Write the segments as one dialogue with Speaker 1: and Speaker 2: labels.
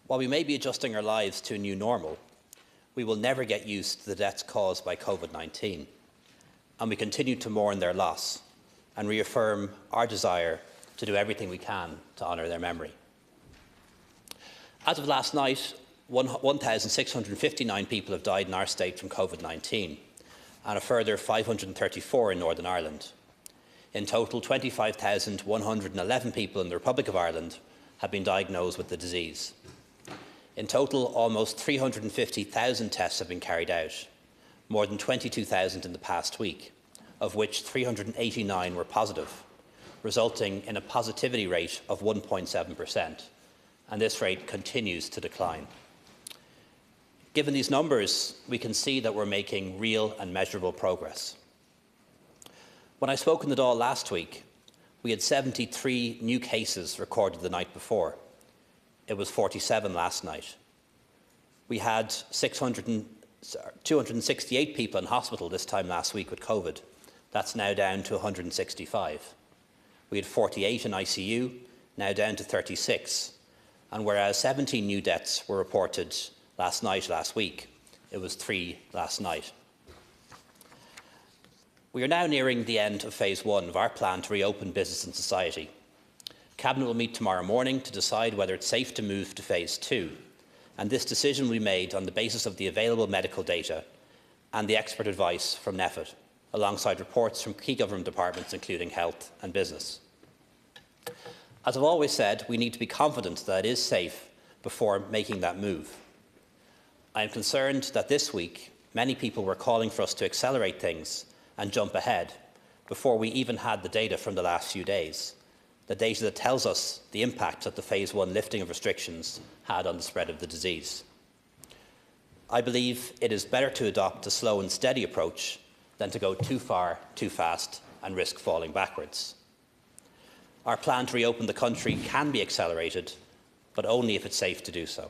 Speaker 1: While we may be adjusting our lives to a new normal, we will never get used to the deaths caused by COVID-19, and we continue to mourn their loss and reaffirm our desire to do everything we can to honour their memory. As of last night, 1,659 people have died in our state from COVID-19, and a further 534 in Northern Ireland. In total, 25,111 people in the Republic of Ireland have been diagnosed with the disease. In total, almost 350,000 tests have been carried out, more than 22,000 in the past week, of which 389 were positive, resulting in a positivity rate of 1.7%, and this rate continues to decline. Given these numbers, we can see that we're making real and measurable progress. When I spoke in the Dáil last week, we had 73 new cases recorded the night before. It was 47 last night. We had 268 people in hospital this time last week with COVID. That's now down to 165. We had 48 in ICU, now down to 36. And whereas 17 new deaths were reported last week, it was 3 last night. We are now nearing the end of phase 1 of our plan to reopen business and society. Cabinet will meet tomorrow morning to decide whether it's safe to move to phase 2, and this decision will be made on the basis of the available medical data and the expert advice from NEFIT, alongside reports from key government departments including health and business. As I've always said, we need to be confident that it is safe before making that move. I am concerned that this week many people were calling for us to accelerate things and jump ahead before we even had the data from the last few days, the data that tells us the impact that the phase 1 lifting of restrictions had on the spread of the disease. I believe it is better to adopt a slow and steady approach than to go too far, too fast and risk falling backwards. Our plan to reopen the country can be accelerated, but only if it's safe to do so.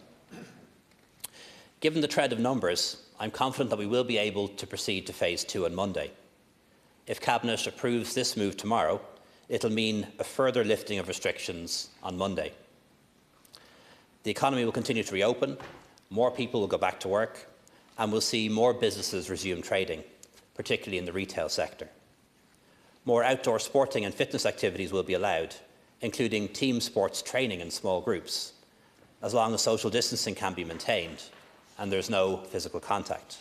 Speaker 1: Given the trend of numbers, I'm confident that we will be able to proceed to phase 2 on Monday. If Cabinet approves this move tomorrow, it'll mean a further lifting of restrictions on Monday. The economy will continue to reopen, more people will go back to work, and we'll see more businesses resume trading, particularly in the retail sector. More outdoor sporting and fitness activities will be allowed, including team sports training in small groups, as long as social distancing can be maintained and there's no physical contact.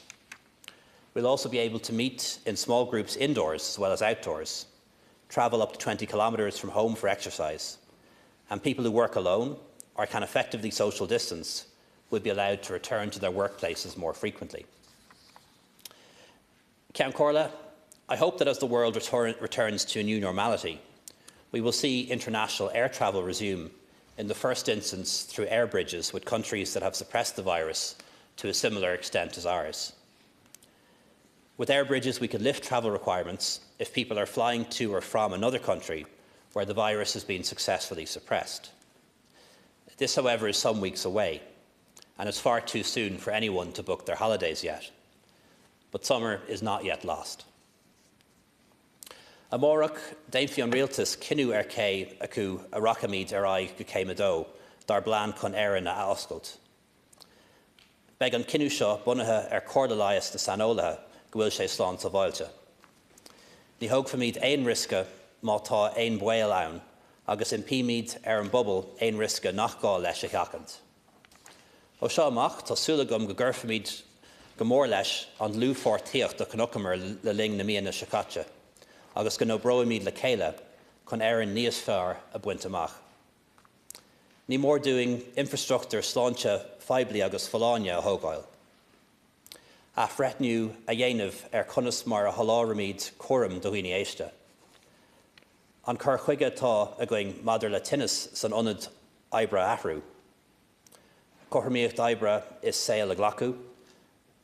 Speaker 1: We'll also be able to meet in small groups indoors as well as outdoors, travel up to 20 kilometres from home for exercise, and people who work alone or can effectively social distance will be allowed to return to their workplaces more frequently. Ceann Comhairle, I hope that as the world returns to a new normality, we will see international air travel resume in the first instance through air bridges with countries that have suppressed the virus to a similar extent as ours. With air bridges, we can lift travel requirements if people are flying to or from another country where the virus has been successfully suppressed. This, however, is some weeks away, and it's far too soon for anyone to book their holidays yet. But summer is not yet lost. Amórach, déimhí an rialtas cinú ar cé acu a rachamíd ar aghaidh go céimeadó, dar blan chun éireann a oscailt. Beidh an cinú seo bunathe ar cordalaíos na sanolaithe go bhfuil sé slán sa bhailte. Ní thógfa míad aon risca má tá aon buail ann, agus impíimiid ar an bubble aon risca nach gá leis a cheachant. Ó seo amach tá súlagam go gcuirfimid go mór leis an lúfórtaíocht do cnocamar le ling na míana sicáte, agus go nóbróimid le céile chun éireann níos fearr a buint amach. Ní mór doing infrastructure sláinte feibli agus foláine a thógáil. A phreithniú a dhéanamh ar conas mar a sholáramíd cuaram do dhaoine éiste. An cur chuige tá a going maidir le tinnis san ionad oibre athrú. Cothraíocht oibre is saoil a ghlacu,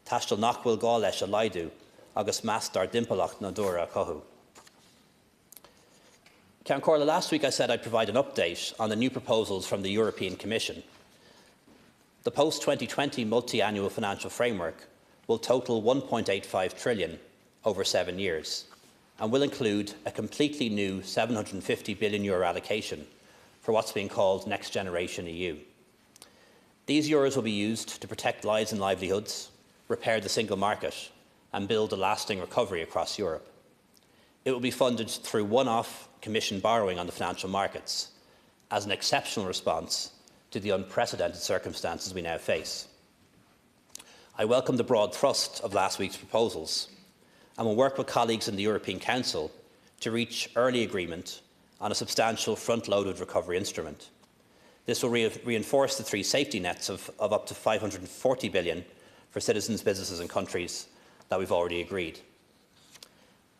Speaker 1: taistil nach bhfuil gá leis a laidú agus meastar dimpleacht na dúra a cothú. Ceann Comhairle, last week I said I'd provide an update on the new proposals from the European Commission. The post-2020 multi-annual financial framework will total €1.85 trillion over 7 years and will include a completely new €750 billion allocation for what's being called Next Generation EU. These euros will be used to protect lives and livelihoods, repair the single market and build a lasting recovery across Europe. It will be funded through one-off Commission borrowing on the financial markets as an exceptional response to the unprecedented circumstances we now face. I welcome the broad thrust of last week's proposals and will work with colleagues in the European Council to reach early agreement on a substantial front-loaded recovery instrument. This will reinforce the three safety nets of up to 540 billion for citizens, businesses and countries that we've already agreed.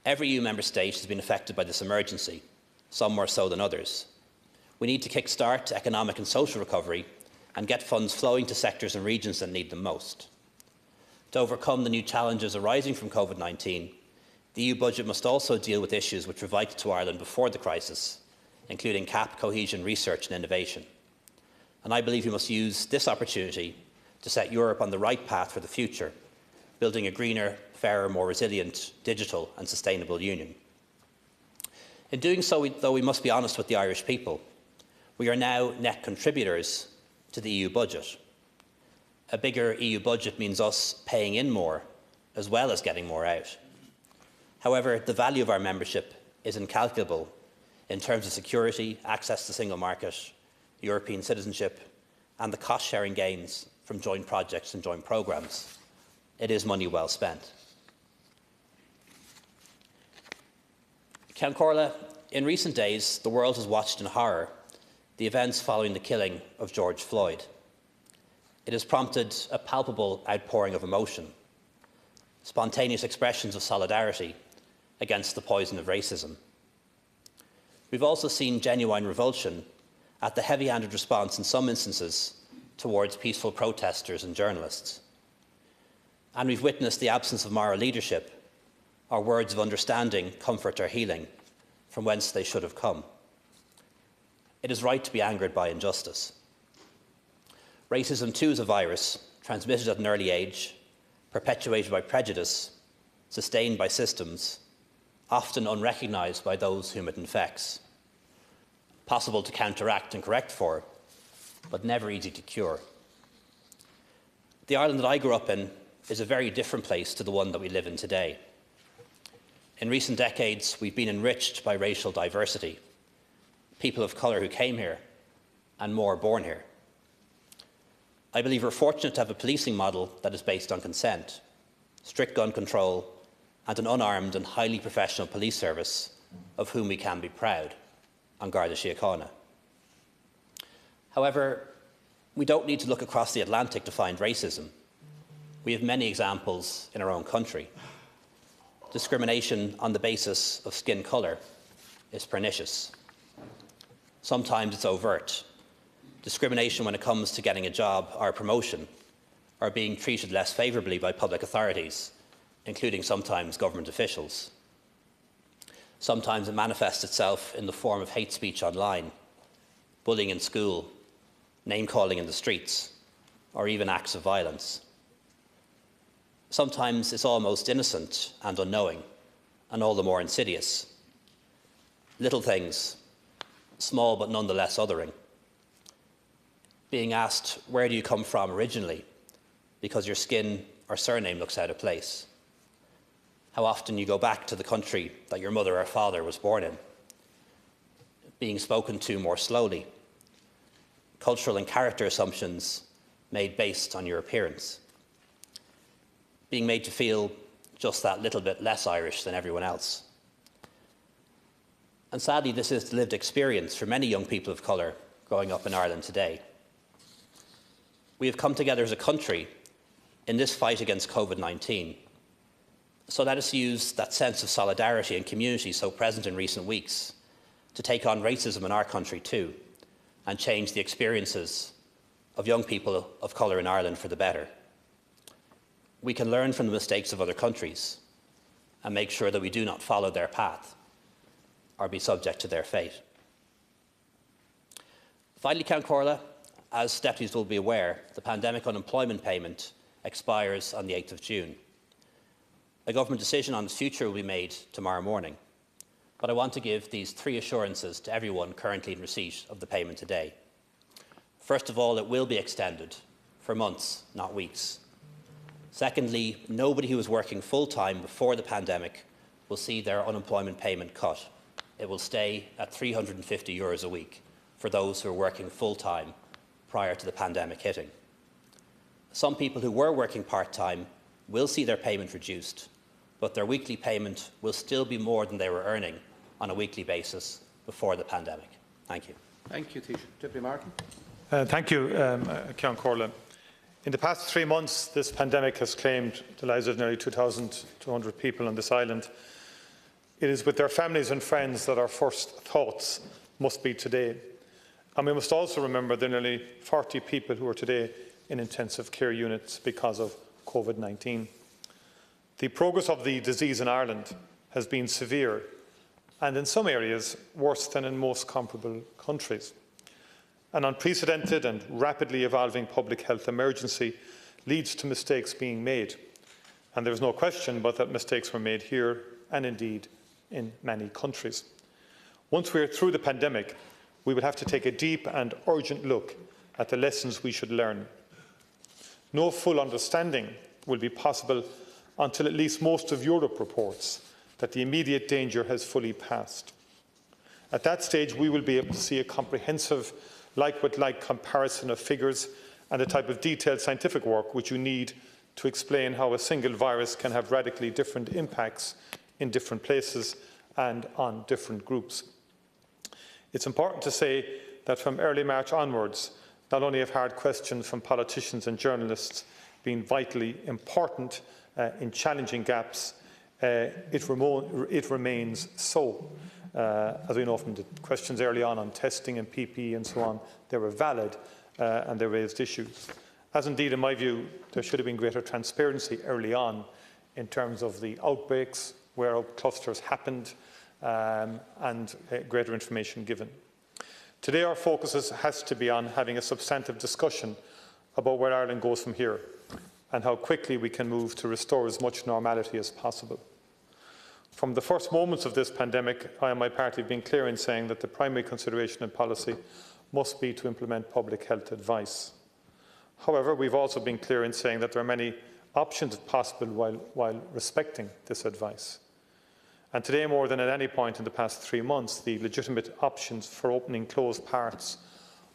Speaker 1: Every EU member state has been affected by this emergency, some more so than others. We need to kick-start economic and social recovery and get funds flowing to sectors and regions that need them most. To overcome the new challenges arising from COVID-19, the EU budget must also deal with issues which were vital to Ireland before the crisis, including CAP, cohesion, research and innovation. And I believe we must use this opportunity to set Europe on the right path for the future, building a greener, fairer, more resilient, digital and sustainable union. In doing so, though, we must be honest with the Irish people. We are now net contributors to the EU budget. A bigger EU budget means us paying in more, as well as getting more out. However, the value of our membership is incalculable in terms of security, access to the single market, European citizenship, and the cost-sharing gains from joint projects and joint programmes. It is money well spent. Ceann Comhairle, in recent days, the world has watched in horror the events following the killing of George Floyd. It has prompted a palpable outpouring of emotion, spontaneous expressions of solidarity against the poison of racism. We've also seen genuine revulsion at the heavy-handed response in some instances towards peaceful protesters and journalists. And we've witnessed the absence of moral leadership or words of understanding, comfort or healing from whence they should have come. It is right to be angered by injustice. Racism too is a virus transmitted at an early age, perpetuated by prejudice, sustained by systems, often unrecognised by those whom it infects. Possible to counteract and correct for, but never easy to cure. The Ireland that I grew up in is a very different place to the one that we live in today. In recent decades, we've been enriched by racial diversity, people of colour who came here, and more born here. I believe we're fortunate to have a policing model that is based on consent, strict gun control, and an unarmed and highly professional police service of whom we can be proud, an Garda Síochána. However, we don't need to look across the Atlantic to find racism. We have many examples in our own country. Discrimination on the basis of skin colour is pernicious. Sometimes it's overt. Discrimination when it comes to getting a job or a promotion, or being treated less favourably by public authorities, including sometimes government officials. Sometimes it manifests itself in the form of hate speech online, bullying in school, name-calling in the streets, or even acts of violence. Sometimes it's almost innocent and unknowing, and all the more insidious. Little things, small but nonetheless othering. Being asked, where do you come from originally, because your skin or surname looks out of place. How often you go back to the country that your mother or father was born in. Being spoken to more slowly. Cultural and character assumptions made based on your appearance. Being made to feel just that little bit less Irish than everyone else. And sadly, this is the lived experience for many young people of colour growing up in Ireland today. We have come together as a country in this fight against COVID-19. So let us use that sense of solidarity and community so present in recent weeks to take on racism in our country too, and change the experiences of young people of colour in Ireland for the better. We can learn from the mistakes of other countries and make sure that we do not follow their path or be subject to their fate. Finally, Ceann Comhairle, as deputies will be aware, the pandemic unemployment payment expires on the 8th of June. A government decision on its future will be made tomorrow morning, but I want to give these three assurances to everyone currently in receipt of the payment today. First of all, it will be extended for months, not weeks. Secondly, nobody who was working full-time before the pandemic will see their unemployment payment cut. It will stay at €350 a week for those who are working full-time prior to the pandemic hitting. Some people who were working part-time will see their payment reduced, but their weekly payment will still be more than they were earning on a weekly basis before the pandemic. Thank you.
Speaker 2: Thank you, Taoiseach. Deputy Martin.
Speaker 3: Thank you, Ceann Comhairle. In the past 3 months, this pandemic has claimed the lives of nearly 2,200 people on this island. It is with their families and friends that our first thoughts must be today. And we must also remember the nearly 40 people who are today in intensive care units because of COVID-19. The progress of the disease in Ireland has been severe and in some areas worse than in most comparable countries. An unprecedented and rapidly evolving public health emergency leads to mistakes being made. And there is no question but that mistakes were made here and indeed in many countries. Once we are through the pandemic, we will have to take a deep and urgent look at the lessons we should learn. No full understanding will be possible until at least most of Europe reports that the immediate danger has fully passed. At that stage, we will be able to see a comprehensive like-with-like comparison of figures and the type of detailed scientific work which you need to explain how a single virus can have radically different impacts in different places and on different groups. It's important to say that from early March onwards, not only have hard questions from politicians and journalists been vitally important in challenging gaps, it remains so. As we know from the questions early on testing and PPE and so on, they were valid and they raised issues. As indeed, in my view, there should have been greater transparency early on in terms of the outbreaks, where clusters happened, and greater information given. Today, our focus has to be on having a substantive discussion about where Ireland goes from here and how quickly we can move to restore as much normality as possible. From the first moments of this pandemic, I and my party have been clear in saying that the primary consideration in policy must be to implement public health advice. However, we've also been clear in saying that there are many options possible while respecting this advice. And today, more than at any point in the past 3 months, the legitimate options for opening closed parts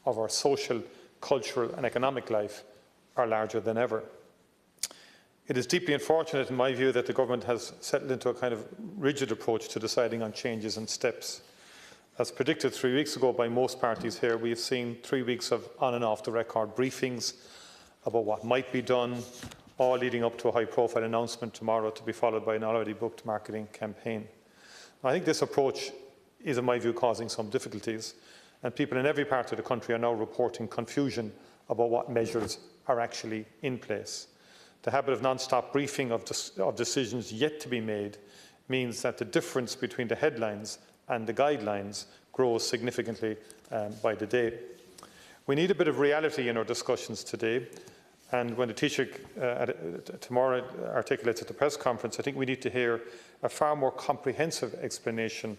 Speaker 3: of our social, cultural and economic life are larger than ever. It is deeply unfortunate, in my view, that the government has settled into a kind of rigid approach to deciding on changes and steps. As predicted 3 weeks ago by most parties here, we have seen 3 weeks of on and off the record briefings about what might be done, all leading up to a high-profile announcement tomorrow to be followed by an already booked marketing campaign. I think this approach is, in my view, causing some difficulties, and people in every part of the country are now reporting confusion about what measures are actually in place. The habit of non-stop briefing of decisions yet to be made means that the difference between the headlines and the guidelines grows significantly by the day. We need a bit of reality in our discussions today, and when the Taoiseach tomorrow articulates at the press conference, I think we need to hear a far more comprehensive explanation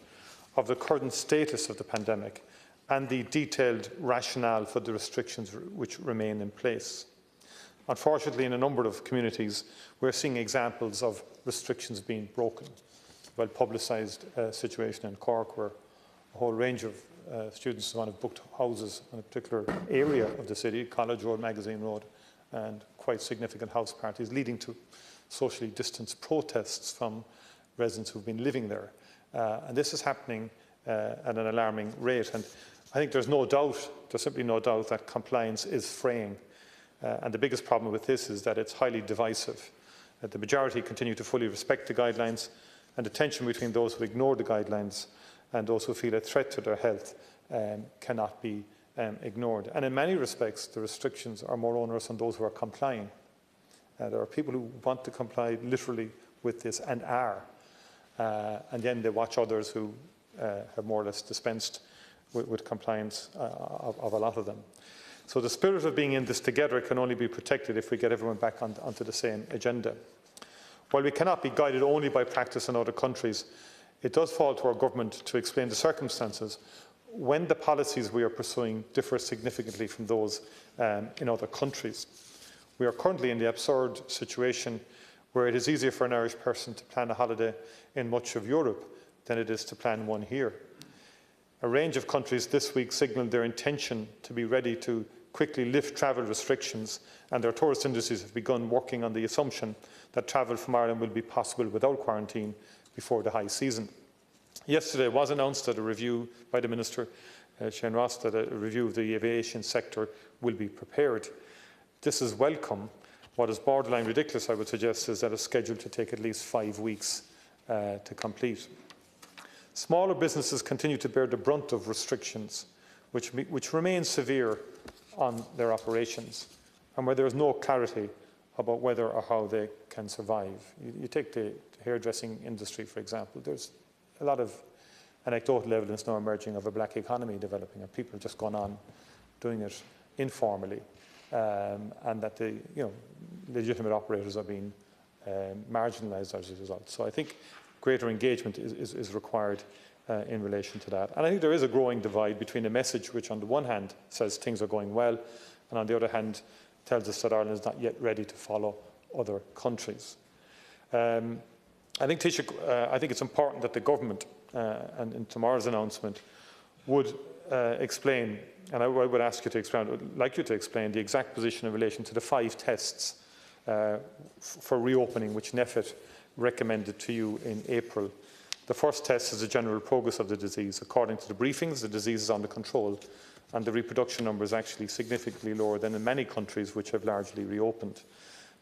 Speaker 3: of the current status of the pandemic and the detailed rationale for the restrictions which remain in place. Unfortunately, in a number of communities, we're seeing examples of restrictions being broken. Well-publicised situation in Cork, where a whole range of students have booked houses in a particular area of the city, College Road, Magazine Road, and quite significant house parties, leading to socially distanced protests from residents who've been living there. And this is happening at an alarming rate. And I think there's simply no doubt that compliance is fraying. And the biggest problem with this is that it's highly divisive. The majority continue to fully respect the guidelines, and the tension between those who ignore the guidelines and those who feel a threat to their health cannot be ignored. And in many respects, the restrictions are more onerous on those who are complying. There are people who want to comply literally with this and are. And then they watch others who have more or less dispensed with compliance of a lot of them. So the spirit of being in this together can only be protected if we get everyone back onto the same agenda. While we cannot be guided only by practice in other countries, it does fall to our government to explain the circumstances when the policies we are pursuing differ significantly from those in other countries. We are currently in the absurd situation where it is easier for an Irish person to plan a holiday in much of Europe than it is to plan one here. A range of countries this week signalled their intention to be ready to quickly lift travel restrictions, and their tourist industries have begun working on the assumption that travel from Ireland will be possible without quarantine before the high season. Yesterday it was announced that a review by the Minister, Shane Ross, that a review of the aviation sector will be prepared. This is welcome. What is borderline ridiculous, I would suggest, is that it's scheduled to take at least 5 weeks to complete. Smaller businesses continue to bear the brunt of restrictions, which remain severe on their operations, and where there is no clarity about whether or how they can survive. You take the hairdressing industry, for example. There's a lot of anecdotal evidence now emerging of a black economy developing, and people have just gone on doing it informally, and that the legitimate operators are being marginalised as a result. So I think greater engagement is required in relation to that. And I think there is a growing divide between a message which on the one hand says things are going well, and on the other hand tells us that Ireland is not yet ready to follow other countries. I think, Taoiseach, I think it's important that the government, and in tomorrow's announcement, would explain, and I would ask you to explain, I'd like you to explain the exact position in relation to the 5 tests for reopening which NPHET recommended to you in April. The first test is the general progress of the disease. According to the briefings, the disease is under control, and the reproduction number is actually significantly lower than in many countries which have largely reopened.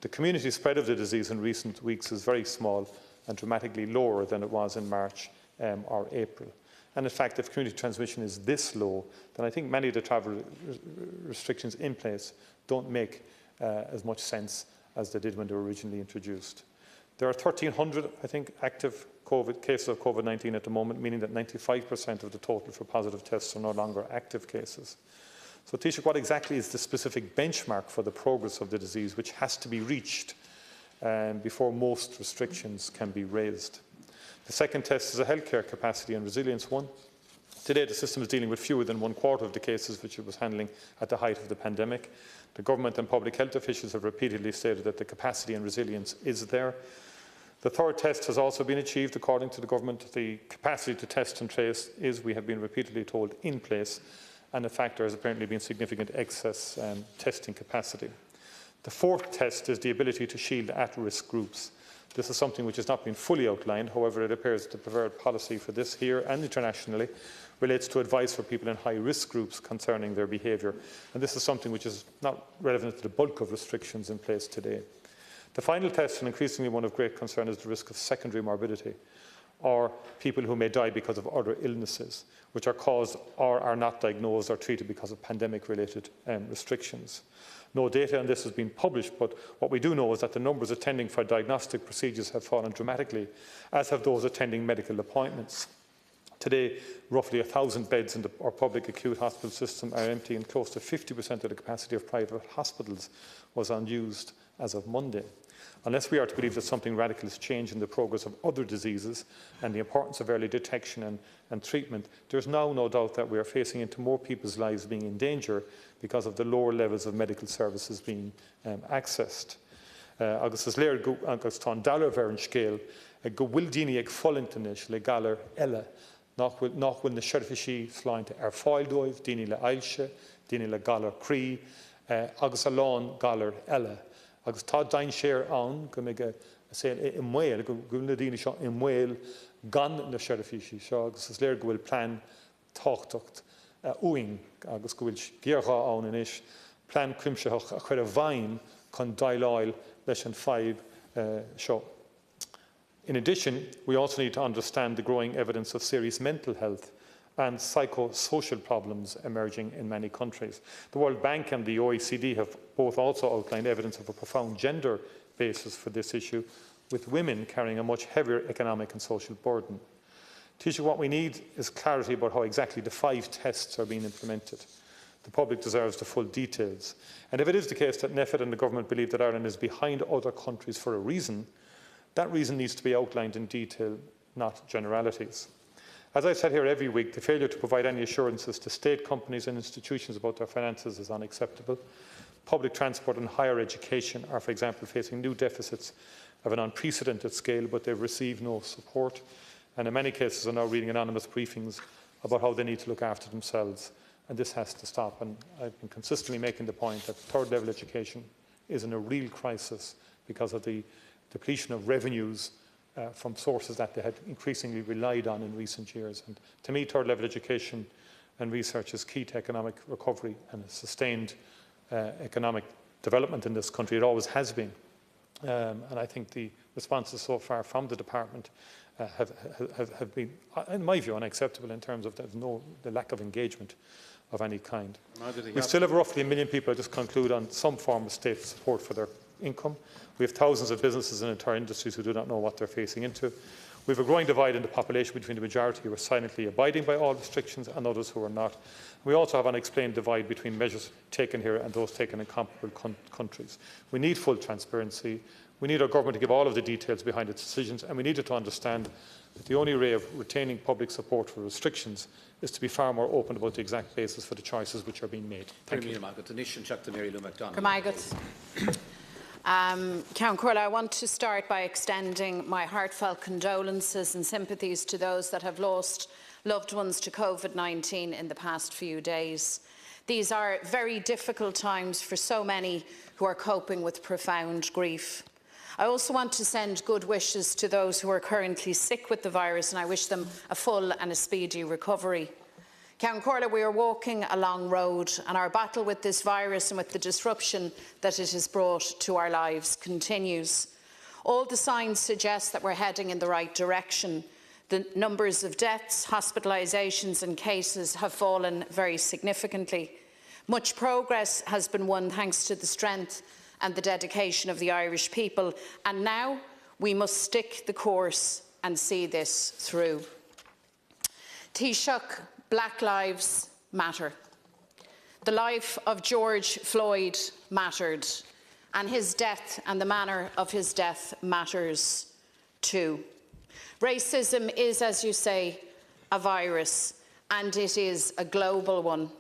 Speaker 3: The community spread of the disease in recent weeks is very small and dramatically lower than it was in March or April. And in fact, if community transmission is this low, then I think many of the travel restrictions in place don't make as much sense as they did when they were originally introduced. There are 1,300, I think, active cases of COVID-19 at the moment, meaning that 95% of the total for positive tests are no longer active cases. So, Taoiseach, what exactly is the specific benchmark for the progress of the disease which has to be reached before most restrictions can be raised? The second test is a healthcare capacity and resilience one. Today, the system is dealing with fewer than 1/4 of the cases which it was handling at the height of the pandemic. The government and public health officials have repeatedly stated that the capacity and resilience is there. The third test has also been achieved, according to the government. The capacity to test and trace is, we have been repeatedly told, in place, and in fact there has apparently been significant excess testing capacity. The fourth test is the ability to shield at-risk groups. This is something which has not been fully outlined. However, it appears the preferred policy for this here and internationally relates to advice for people in high-risk groups concerning their behaviour. And this is something which is not relevant to the bulk of restrictions in place today. The final test, and increasingly one of great concern, is the risk of secondary morbidity, or people who may die because of other illnesses, which are caused or are not diagnosed or treated because of pandemic-related restrictions. No data on this has been published, but what we do know is that the numbers attending for diagnostic procedures have fallen dramatically, as have those attending medical appointments. Today, roughly 1,000 beds in our public acute hospital system are empty, and close to 50% of the capacity of private hospitals was unused as of Monday. Unless we are to believe that something radical has changed in the progress of other diseases and the importance of early detection and treatment, there is now no doubt that we are facing into more people's lives being in danger because of the lower levels of medical services being accessed. Agus is léir agus tá Dáil ar an scéal go bhfuil daoine ag follingtanis le galar eile nach bhfuil na seirfisí sláinte ar fáil dóibh, daoine le ailse, daoine le galar crí, agus a lán galar eile. Agus tá dain séir ann go mbeidh i mbaol, go bhfuil na daoine seo i mbaol gan na seirfisí seo, agus is léir go bhfuil plán táchtacht uing, agus go bhfuil géarcha ann inis, plán cuimseach a chuir a bhain chun Dáil leis an 5 seo. In addition, we also need to understand the growing evidence of serious mental health and psychosocial problems emerging in many countries. The World Bank and the OECD have both also outlined evidence of a profound gender basis for this issue, with women carrying a much heavier economic and social burden. Taoiseach, what we need is clarity about how exactly the 5 tests are being implemented. The public deserves the full details. And if it is the case that NPHET and the government believe that Ireland is behind other countries for a reason, that reason needs to be outlined in detail, not generalities. As I've said here every week, the failure to provide any assurances to state companies and institutions about their finances is unacceptable. Public transport and higher education are, for example, facing new deficits of an unprecedented scale, but they've received no support, and in many cases are now reading anonymous briefings about how they need to look after themselves, and this has to stop. And I've been consistently making the point that third-level education is in a real crisis because of the depletion of revenues from sources that they had increasingly relied on in recent years. And to me, third-level education and research is key to economic recovery and a sustained economic development in this country. It always has been. And I think the responses so far from the department have been, in my view, unacceptable in terms of the lack of engagement of any kind. We still have roughly 1 million people, I just conclude, on some form of state support for their income. We have thousands of businesses and entire industries who do not know what they're facing into. We have a growing divide in the population between the majority who are silently abiding by all restrictions and others who are not. We also have an unexplained divide between measures taken here and those taken in comparable countries. We need full transparency. We need our government to give all of the details behind its decisions, and we need it to understand that the only way of retaining public support for restrictions is to be far more open about the exact basis for the choices which are being made. Thank you.
Speaker 2: Count Corla, I want to start by extending my heartfelt condolences and sympathies to those that have lost loved ones to COVID-19 in the past few days. These are very difficult times for so many who are coping with profound grief. I also want to send good wishes to those who are currently sick with the virus, and I wish them a full and a speedy recovery. Count Corla, we are walking a long road, and our battle with this virus and with the disruption that it has brought to our lives continues. All the signs suggest that we're heading in the right direction. The numbers of deaths, hospitalisations and cases have fallen very significantly. Much progress has been won thanks to the strength and the dedication of the Irish people, and now we must stick the course and see this through. Taoiseach, Black lives matter. The life of George Floyd mattered, and his death and the manner of his death matters too. Racism is, as you say, a virus, and it is a global one.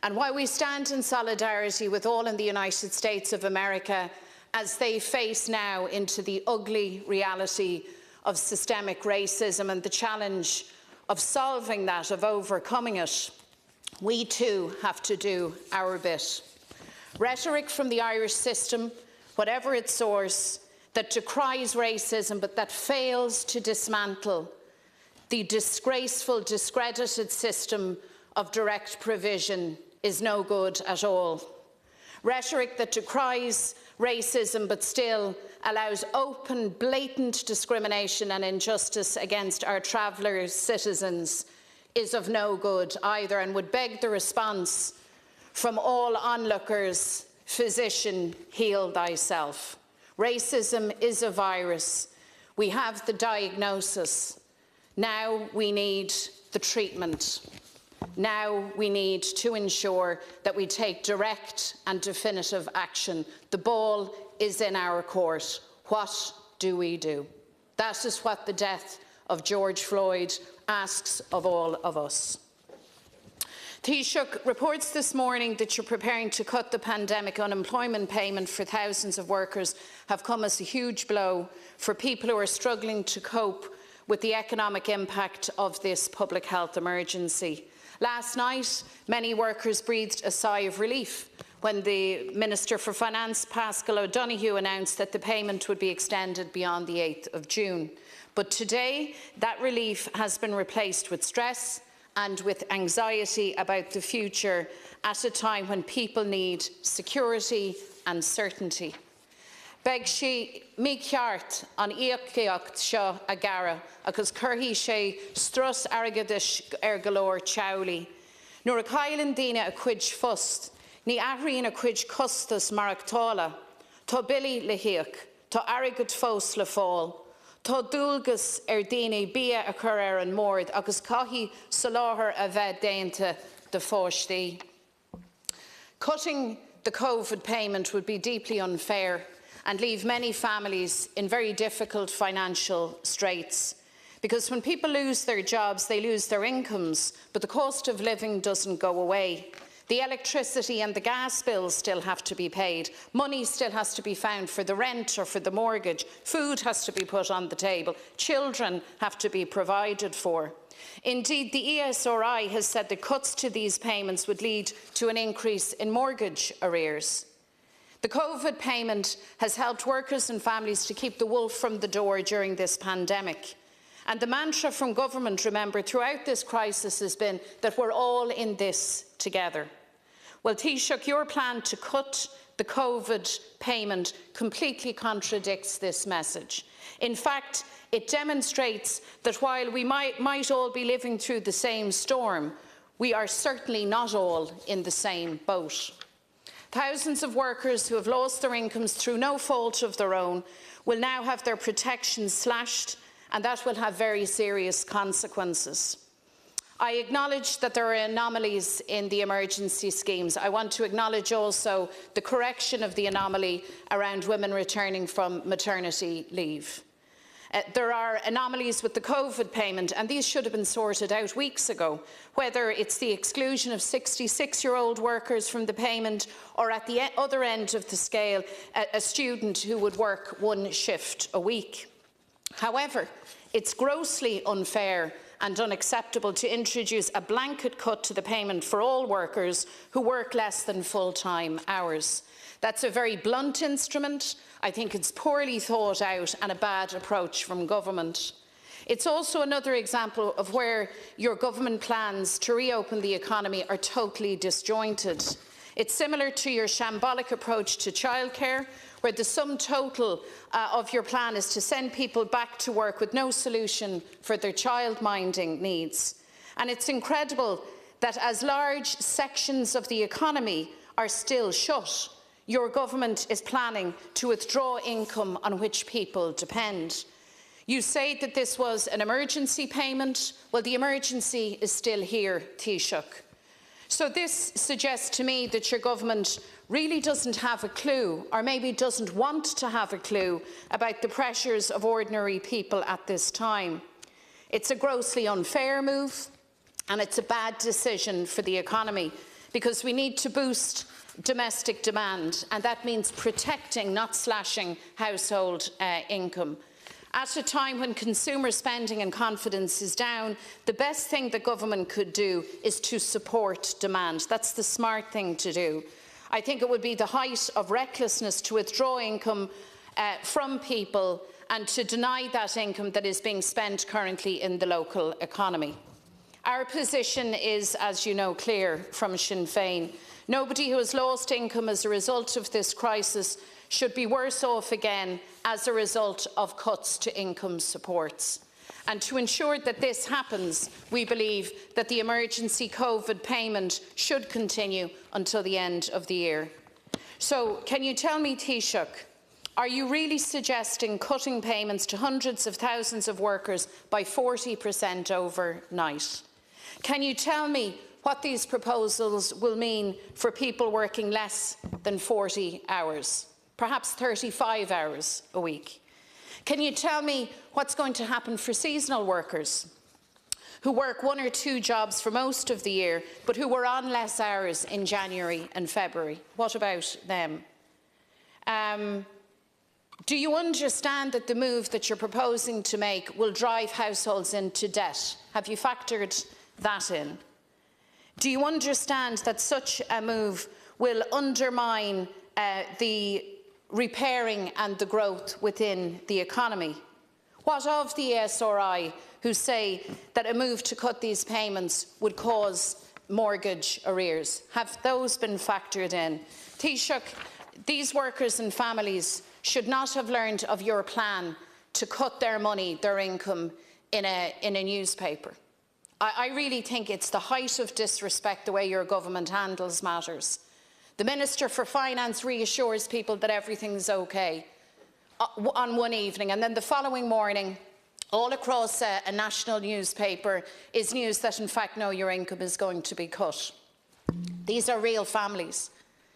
Speaker 2: And while we stand in solidarity with all in the United States of America as they face now into the ugly reality of systemic racism and the challenge of solving that, of overcoming it, we too have to do our bit. Rhetoric from the Irish system, whatever its source, that decries racism but that fails to dismantle the disgraceful, discredited system of direct provision is no good at all. Rhetoric that decries racism but still allows open, blatant discrimination and injustice against our travellers' citizens is of no good either, and would beg the response from all onlookers, physician, heal thyself. Racism is a virus. We have the diagnosis. Now we need the treatment. Now we need to ensure that we take direct and definitive action. The ball is in our court. What do we do? That is what the death of George Floyd asks of all of us. Taoiseach, reports this morning that you're preparing to cut the pandemic unemployment payment for thousands of workers have come as a huge blow for people who are struggling to cope with the economic impact of this public health emergency. Last night, many workers breathed a sigh of relief when the Minister for Finance, Paschal O'Donoghue, announced that the payment would be extended beyond the 8th of June. But today, that relief has been replaced with stress and with anxiety about the future at a time when people need security and certainty. Beg sí mí ceart an íochaíocht seo a gara agus curthaí sé strus airgeadais golóir teaghlaí. Nuair a chaileann daoine a cuid fust, ní aithríonn a cuid costas mar ach tála, tá bilí le hiac, tá airgead fós le fáil, tá dúlgas daoine bia a chur an mórd agus caithí sa láthair a bheith déanta de fáistí. Cutting the COVID payment would be deeply unfair and leave many families in very difficult financial straits. Because when people lose their jobs, they lose their incomes, but the cost of living doesn't go away. The electricity and the gas bills still have to be paid. Money still has to be found for the rent or for the mortgage. Food has to be put on the table. Children have to be provided for. Indeed, the ESRI has said that cuts to these payments would lead to an increase in mortgage arrears. The COVID payment has helped workers and families to keep the wolf from the door during this pandemic. And the mantra from government, remember, throughout this crisis has been that we're all in this together. Well, Taoiseach, your plan to cut the COVID payment completely contradicts this message. In fact, it demonstrates that while we might all be living through the same storm, we are certainly not all in the same boat. Thousands of workers who have lost their incomes through no fault of their own will now have their protections slashed, and that will have very serious consequences. I acknowledge that there are anomalies in the emergency schemes. I want to acknowledge also the correction of the anomaly around women returning from maternity leave. There are anomalies with the COVID payment, and these should have been sorted out weeks ago, whether it's the exclusion of 66-year-old workers from the payment, or at the other end of the scale, a student who would work one shift a week. However, it's grossly unfair and unacceptable to introduce a blanket cut to the payment for all workers who work less than full-time hours. That's a very blunt instrument. I think it's poorly thought out and a bad approach from government. It's also another example of where your government plans to reopen the economy are totally disjointed. It's similar to your shambolic approach to childcare, where the sum total of your plan is to send people back to work with no solution for their childminding needs. And it's incredible that as large sections of the economy are still shut, your government is planning to withdraw income on which people depend. You say that this was an emergency payment. Well, the emergency is still here, Taoiseach. So this suggests to me that your government really doesn't have a clue, or maybe doesn't want to have a clue, about the pressures of ordinary people at this time. It's a grossly unfair move, and it's a bad decision for the economy, because we need to boost domestic demand, and that means protecting, not slashing, household income. At a time when consumer spending and confidence is down, the best thing the government could do is to support demand. That's the smart thing to do. I think it would be the height of recklessness to withdraw income from people and to deny that income that is being spent currently in the local economy. Our position is, as you know, clear from Sinn Féin. Nobody who has lost income as a result of this crisis should be worse off again as a result of cuts to income supports. And to ensure that this happens, we believe that the emergency COVID payment should continue until the end of the year. So, can you tell me, Taoiseach, are you really suggesting cutting payments to hundreds of thousands of workers by 40% overnight? Can you tell me what these proposals will mean for people working less than 40 hours, perhaps 35 hours a week? Can you tell me what's going to happen for seasonal workers who work one or two jobs for most of the year, but who were on less hours in January and February? What about them? Do you understand that the move that you're proposing to make will drive households into debt? Have you factored that in? Do you understand that such a move will undermine the repairing and the growth within the economy? What of the ESRI, who say that a move to cut these payments would cause mortgage arrears? Have those been factored in? Taoiseach, these workers and families should not have learned of your plan to cut their money, their income, in a newspaper. I really think it's the height of disrespect the way your government handles matters. The Minister for Finance reassures people that everything's okay on one evening, and then the following morning, all across a national newspaper is news that, in fact, no, your income is going to be cut. These are real families.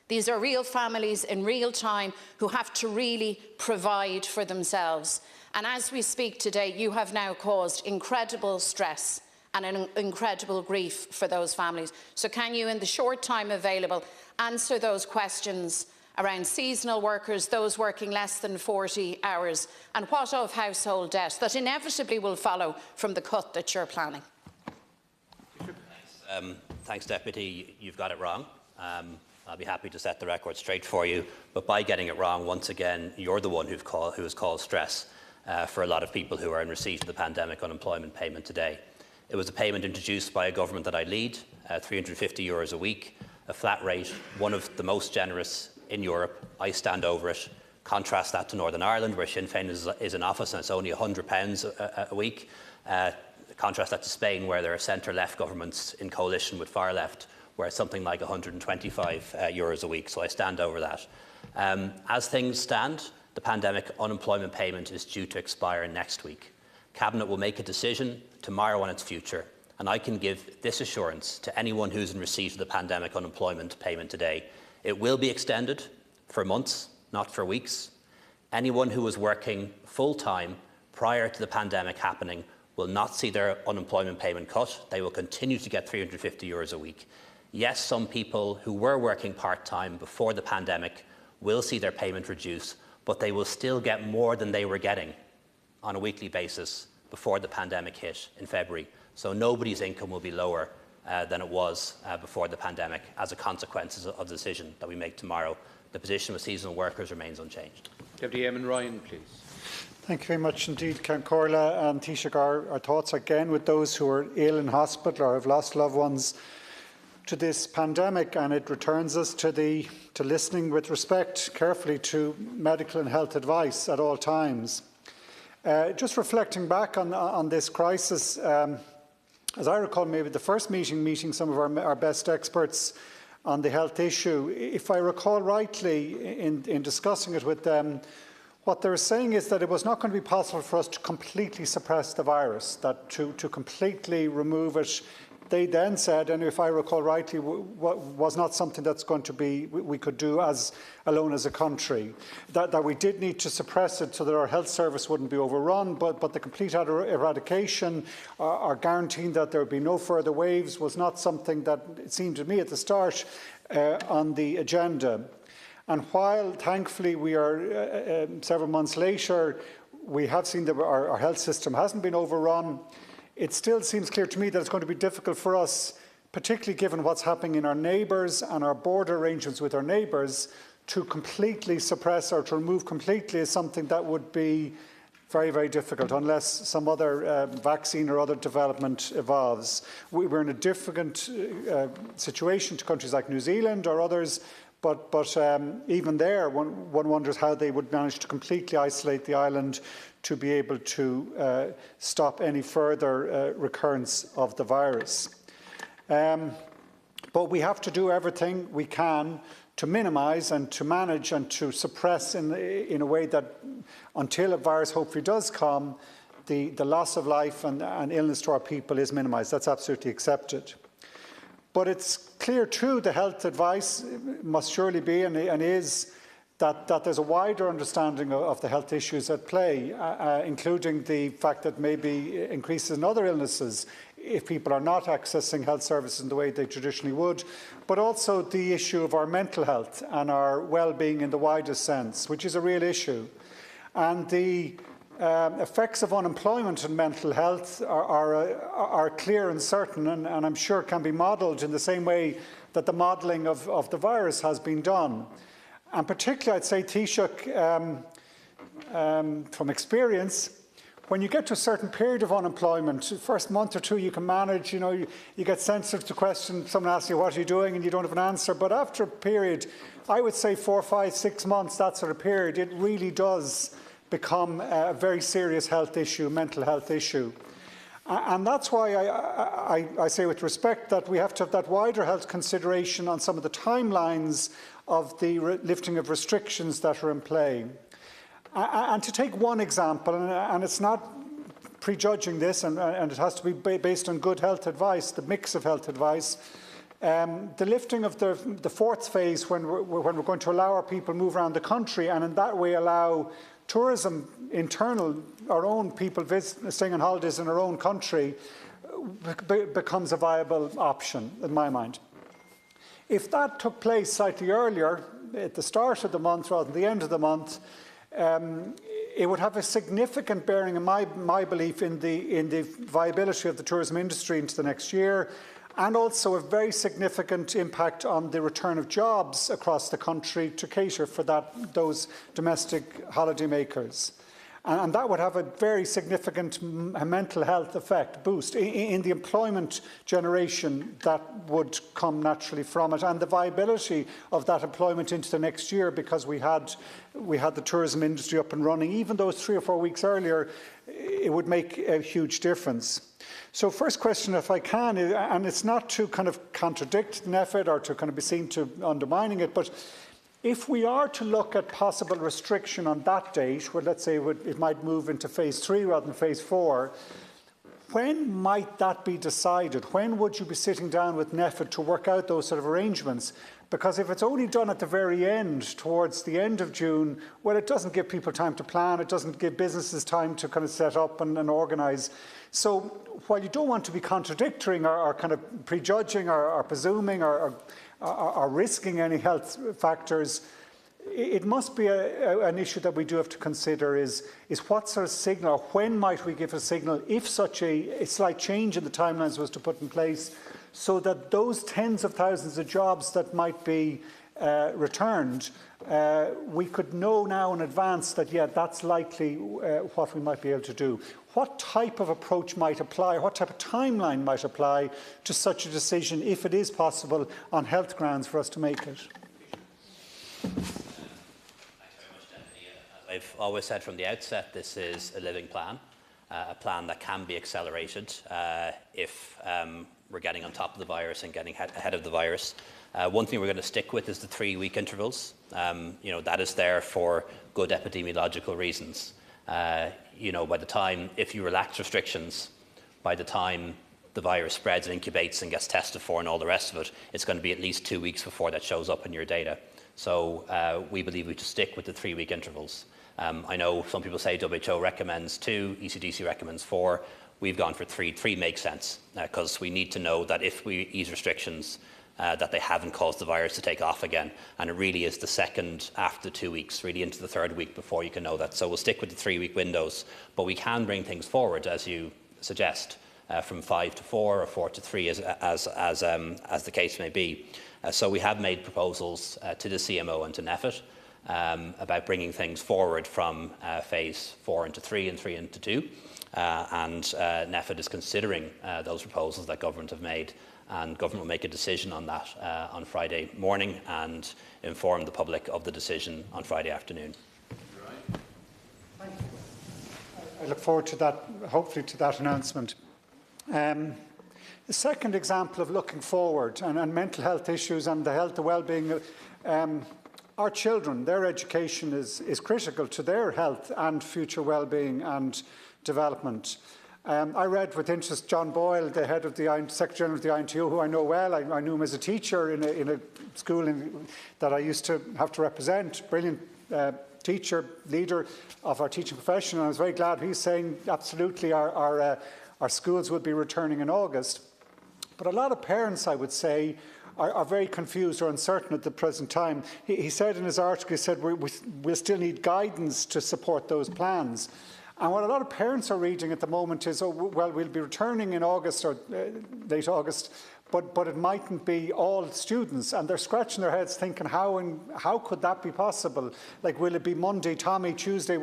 Speaker 2: These are real families in real time who have to really provide for themselves. And as we speak today, you have now caused incredible stress and an incredible grief for those families. So can you, in the short time available, answer those questions around seasonal workers, those working less than 40 hours, and what of household debt that inevitably will follow from the cut that you're planning?
Speaker 1: Thanks, Deputy. You've got it wrong. I'll be happy to set the record straight for you. But by getting it wrong, once again, you're the one who has caused stress for a lot of people who are in receipt of the pandemic unemployment payment today. It was a payment introduced by a government that I lead, €350 a week, a flat rate, one of the most generous in Europe. I stand over it. Contrast that to Northern Ireland, where Sinn Féin is in office and it's only £100 a week. Contrast that to Spain, where there are centre-left governments in coalition with far-left, where it's something like €125 a week. So I stand over that. As things stand, the pandemic unemployment payment is due to expire next week. Cabinet will make a decision tomorrow on its future, and I can give this assurance to anyone who's in receipt of the pandemic unemployment payment today. It will be extended for months, not for weeks. Anyone who was working full-time prior to the pandemic happening will not see their unemployment payment cut. They will continue to get €350 a week. Yes, some people who were working part-time before the pandemic will see their payment reduce, but they will still get more than they were getting on a weekly basis before the pandemic hit in February. So nobody's income will be lower than it was before the pandemic as a consequence of the decision that we make tomorrow. The position with seasonal workers remains unchanged.
Speaker 4: Deputy Eamon Ryan, please.
Speaker 5: Thank you very much indeed, Count Corla and Taoiseach. Our thoughts again with those who are ill in hospital or have lost loved ones to this pandemic, and it returns us to listening with respect carefully to medical and health advice at all times. Just reflecting back on this crisis, as I recall, maybe the first meeting some of our best experts on the health issue, if I recall rightly, in discussing it with them, what they were saying is that it was not going to be possible for us to completely suppress the virus, that to completely remove it. They then said, and if I recall rightly, was not something that's going to be we could do alone as a country. That we did need to suppress it so that our health service wouldn't be overrun, but the complete eradication or guaranteeing that there would be no further waves was not something that, it seemed to me at the start, on the agenda. And while, thankfully, we are several months later, we have seen that our health system hasn't been overrun, it still seems clear to me that it's going to be difficult for us, particularly given what's happening in our neighbours and our border arrangements with our neighbours, to completely suppress or to remove completely is something that would be very, very difficult unless some other vaccine or other development evolves. We're in a different situation to countries like New Zealand or others, but even there, one wonders how they would manage to completely isolate the island to be able to stop any further recurrence of the virus. But we have to do everything we can to minimise and to manage and to suppress in a way that, until a virus hopefully does come, the loss of life and illness to our people is minimised. That's absolutely accepted. But it's clear too, the health advice must surely be and is that there's a wider understanding of the health issues at play, including the fact that maybe increases in other illnesses if people are not accessing health services in the way they traditionally would, but also the issue of our mental health and our well-being in the widest sense, which is a real issue. And the effects of unemployment and mental health are clear and certain, and I'm sure can be modelled in the same way that the modelling of the virus has been done. And particularly, I'd say, Taoiseach, from experience, when you get to a certain period of unemployment, the first month or two you can manage, you get sensitive to questions, someone asks you, what are you doing, and you don't have an answer. But after a period, I would say 4, 5, 6 months, that sort of period, it really does become a very serious health issue, mental health issue. And that's why I say with respect that we have to have that wider health consideration on some of the timelines of the lifting of restrictions that are in play. And to take one example, and it's not prejudging this, and it has to be based on good health advice, the mix of health advice, the lifting of the fourth phase when we're going to allow our people move around the country and in that way allow tourism, internal, our own people staying on holidays in our own country, becomes a viable option, in my mind. If that took place slightly earlier, at the start of the month rather than the end of the month, it would have a significant bearing, in my belief, in the viability of the tourism industry into the next year, and also a very significant impact on the return of jobs across the country to cater for those domestic holidaymakers. And that would have a very significant mental health effect, boost in the employment generation that would come naturally from it, and the viability of that employment into the next year, because we had the tourism industry up and running. Even those 3 or 4 weeks earlier, it would make a huge difference. So first question, if I can, and it's not to kind of contradict NPHET or to kind of be seen to undermining it, but if we are to look at possible restriction on that date, where let's say it might move into phase 3 rather than phase 4, when might that be decided? When would you be sitting down with NPHET to work out those sort of arrangements? Because if it's only done at the very end, towards the end of June, well, it doesn't give people time to plan, it doesn't give businesses time to kind of set up and organise. So while you don't want to be contradicting or kind of prejudging or presuming or risking any health factors, it must be an issue that we do have to consider is what sort of signal, or when might we give a signal if such a slight change in the timelines was to put in place, so that those tens of thousands of jobs that might be returned, we could know now in advance that, yeah, that's likely what we might be able to do. What type of approach might apply, what type of timeline might apply to such a decision, if it is possible, on health grounds for us to make it?
Speaker 1: I've always said from the outset, this is a living plan, a plan that can be accelerated if we're getting on top of the virus and getting ahead of the virus. One thing we're going to stick with is the 3-week intervals. That is there for good epidemiological reasons. By the time, if you relax restrictions, by the time the virus spreads and incubates and gets tested for and all the rest of it, it's going to be at least 2 weeks before that shows up in your data. So we believe we should stick with the 3-week intervals. I know some people say WHO recommends 2, ECDC recommends 4. We've gone for 3. 3 makes sense because we need to know that if we ease restrictions, that they haven't caused the virus to take off again. And it really is the second after 2 weeks, really into the 3rd week before you can know that. So we'll stick with the 3-week windows, but we can bring things forward, as you suggest, from 5 to 4 or 4 to 3, as the case may be. So we have made proposals to the CMO and to NPHET about bringing things forward from phase 4 into 3 and 3 into 2. And NPHET is considering those proposals that government have made, and government will make a decision on that on Friday morning and inform the public of the decision on Friday afternoon.
Speaker 5: Thank you. I look forward to that, hopefully to that announcement. The second example of looking forward and mental health issues and the well-being, our children, their education is critical to their health and future well-being and development. I read with interest John Boyle, the head of the Secretary General of the INTO, who I know well. I knew him as a teacher in a school that I used to have to represent. Brilliant teacher, leader of our teaching profession. And I was very glad he's saying absolutely our schools would be returning in August. But a lot of parents, I would say, are very confused or uncertain at the present time. He said in his article, he said, we'll still need guidance to support those plans. And what a lot of parents are reading at the moment is, oh, well, we'll be returning in August or late August, but it mightn't be all students. And they're scratching their heads thinking, how could that be possible? Like, will it be Monday, Tommy, Tuesday,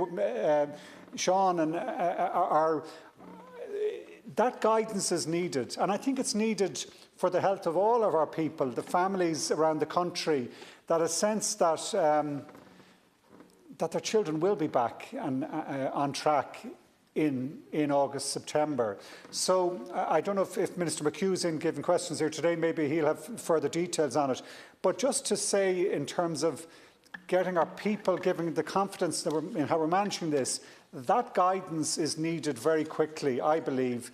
Speaker 5: Sean? And that guidance is needed. And I think it's needed for the health of all of our people, the families around the country, that a sense that that their children will be back and on track in August, September. So I don't know if Minister McHugh's in giving questions here today, maybe he'll have further details on it. But just to say, in terms of getting our people, giving the confidence that in how we're managing this, that guidance is needed very quickly, I believe,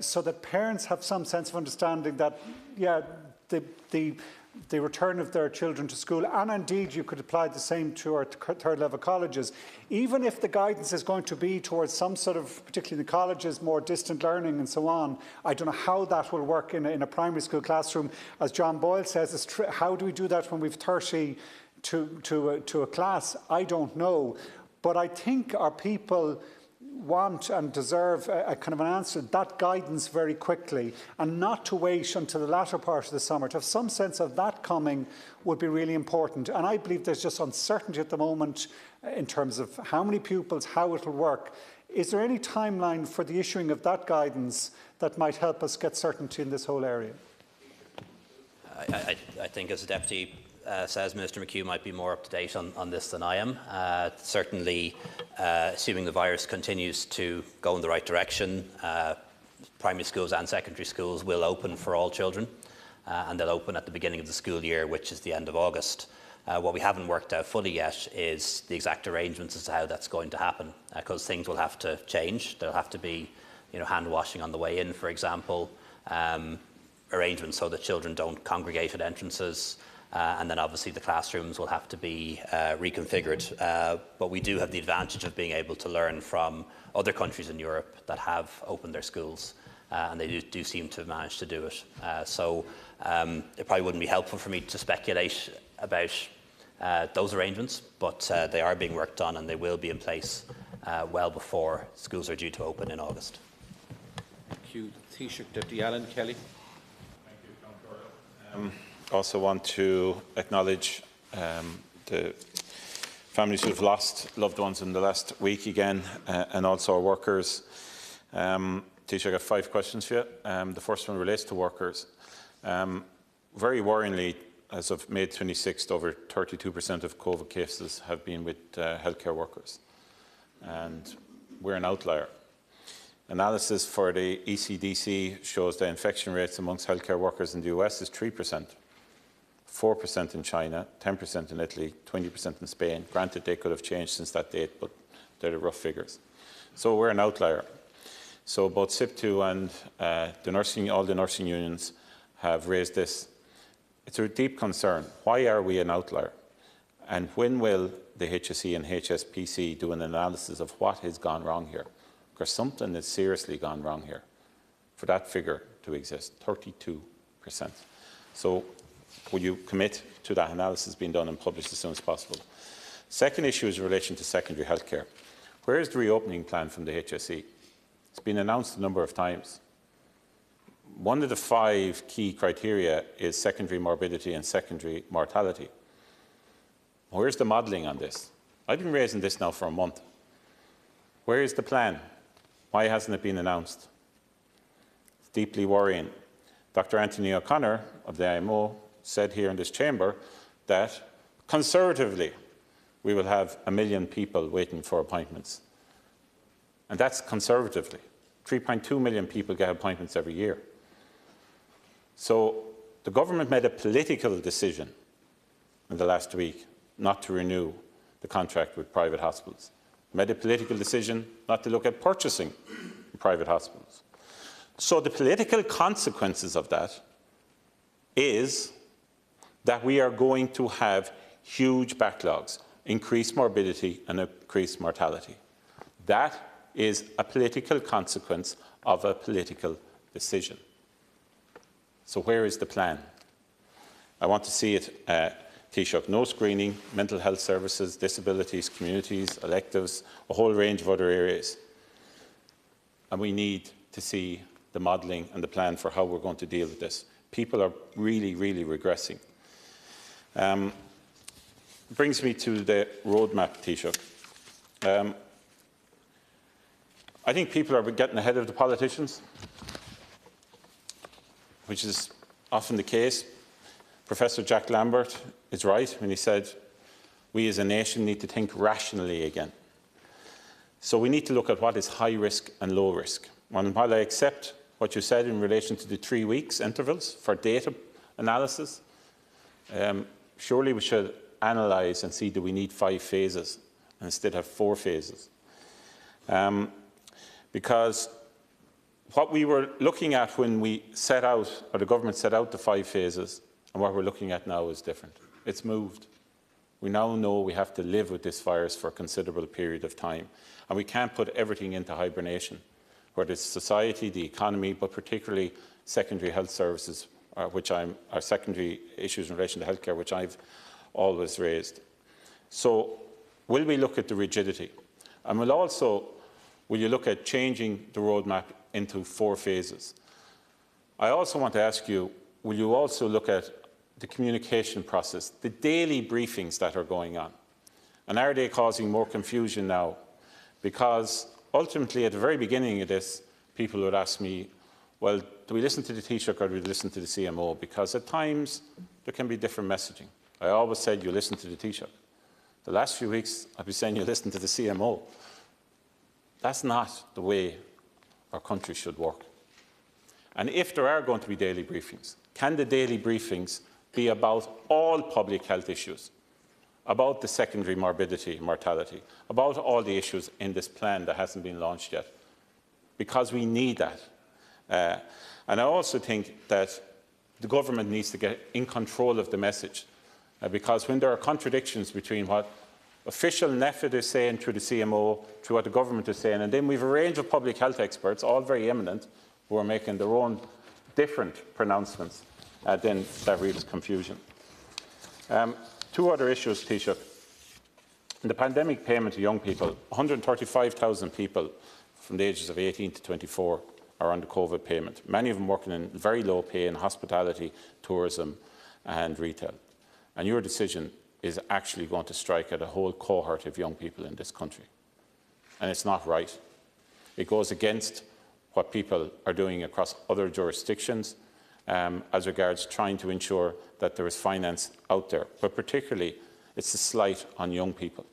Speaker 5: so that parents have some sense of understanding that, yeah, the the return of their children to school, and indeed you could apply the same to our third level colleges. Even if the guidance is going to be towards some sort of, particularly in the colleges, more distant learning and so on, I don't know how that will work in a primary school classroom. As John Boyle says, how do we do that when we've 30 to a class? I don't know. But I think our people want and deserve a kind of an answer, that guidance very quickly, and not to wait until the latter part of the summer. To have some sense of that coming would be really important. And I believe there's just uncertainty at the moment in terms of how many pupils, how it will work. Is there any timeline for the issuing of that guidance that might help us get certainty in this whole area?
Speaker 1: I think, as the Deputy says, Minister McHugh might be more up to date on this than I am. Certainly, assuming the virus continues to go in the right direction, primary schools and secondary schools will open for all children, and they'll open at the beginning of the school year, which is the end of August. What we haven't worked out fully yet is the exact arrangements as to how that's going to happen, because things will have to change. There'll have to be, hand washing on the way in, for example, arrangements so that children don't congregate at entrances. And then obviously the classrooms will have to be reconfigured. But we do have the advantage of being able to learn from other countries in Europe that have opened their schools, and they do seem to have managed to do it. So it probably wouldn't be helpful for me to speculate about those arrangements, but they are being worked on and they will be in place well before schools are due to open in August.
Speaker 4: Thank you. Taoiseach Deputy Alan Kelly.
Speaker 6: Thank you, Councillor. Also want to acknowledge the families who have lost loved ones in the last week again, and also our workers. Taoiseach, I have 5 questions for you. The first one relates to workers. Very worryingly, as of May 26th, over 32% of COVID cases have been with healthcare workers, and we're an outlier. Analysis for the ECDC shows that infection rates amongst healthcare workers in the US is 3%. 4% in China, 10% in Italy, 20% in Spain. Granted, they could have changed since that date, but they're the rough figures. So we're an outlier. So both SIP2 and all the nursing unions have raised this. It's a deep concern. Why are we an outlier? And when will the HSE and HSPC do an analysis of what has gone wrong here? Because something has seriously gone wrong here for that figure to exist, 32%. So will you commit to that analysis being done and published as soon as possible? Second issue is in relation to secondary healthcare. Where is the reopening plan from the HSE? It's been announced a number of times. One of the 5 key criteria is secondary morbidity and secondary mortality. Where's the modelling on this? I've been raising this now for a month. Where is the plan? Why hasn't it been announced? It's deeply worrying. Dr. Anthony O'Connor of the IMO said here in this chamber that conservatively we will have 1 million people waiting for appointments. And that's conservatively. 3.2 million people get appointments every year. So the government made a political decision in the last week not to renew the contract with private hospitals. Made a political decision not to look at purchasing private hospitals. So the political consequences of that is that we are going to have huge backlogs, increased morbidity and increased mortality. That is a political consequence of a political decision. So where is the plan? I want to see it, Taoiseach, no screening, mental health services, disabilities, communities, electives, a whole range of other areas. And we need to see the modelling and the plan for how we're going to deal with this. People are really, really regressing. Brings me to the roadmap, Taoiseach. I think people are getting ahead of the politicians, which is often the case. Professor Jack Lambert is right when he said we as a nation need to think rationally again. So we need to look at what is high risk and low risk. And while I accept what you said in relation to the 3 weeks intervals for data analysis, surely we should analyse and see, do we need 5 phases and instead have 4 phases? Because what we were looking at when we set out, or the government set out the 5 phases, And what we're looking at now is different. It's moved. We now know we have to live with this virus for a considerable period of time. And we can't put everything into hibernation, whether it's society, the economy, but particularly secondary health services, or secondary issues in relation to healthcare, which I've always raised. So will we look at the rigidity? And will you look at changing the roadmap into 4 phases? I also want to ask you, will you also look at the communication process, the daily briefings that are going on? And are they causing more confusion now? Because ultimately, at the very beginning of this, people would ask me, well, do we listen to the Taoiseach or do we listen to the CMO? Because at times, there can be different messaging. I always said you listen to the Taoiseach. The last few weeks, I've been saying you listen to the CMO. That's not the way our country should work. And if there are going to be daily briefings, can the daily briefings be about all public health issues, about the secondary morbidity and mortality, about all the issues in this plan that hasn't been launched yet? Because we need that. And I also think that the government needs to get in control of the message, because when there are contradictions between what official NEFID is saying through the CMO, through what the government is saying, and then we have a range of public health experts, all very eminent, who are making their own different pronouncements, then that reads confusion. 2 other issues, Taoiseach. In the pandemic payment to young people, 135,000 people from the ages of 18 to 24 are on the COVID payment, many of them working in very low pay in hospitality, tourism and retail. And your decision is actually going to strike at a whole cohort of young people in this country. And it's not right. It goes against what people are doing across other jurisdictions as regards trying to ensure that there is finance out there. But particularly, it's a slight on young people.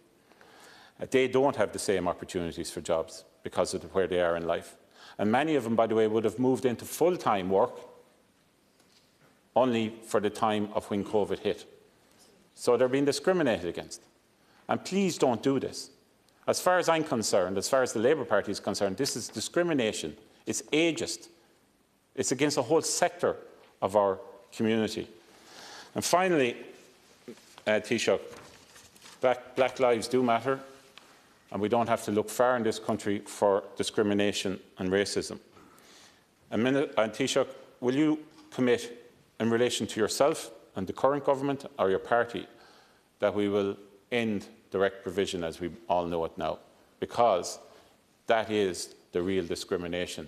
Speaker 6: They don't have the same opportunities for jobs because of where they are in life. And many of them, by the way, would have moved into full-time work only for the time of when COVID hit. So they're being discriminated against. And please don't do this. As far as I'm concerned, as far as the Labour Party is concerned, this is discrimination. It's ageist. It's against a whole sector of our community. And finally, Taoiseach, black lives do matter, and we don't have to look far in this country for discrimination and racism. And Taoiseach, will you commit in relation to yourself and the current government or your party that we will end direct provision as we all know it now? Because that is the real discrimination,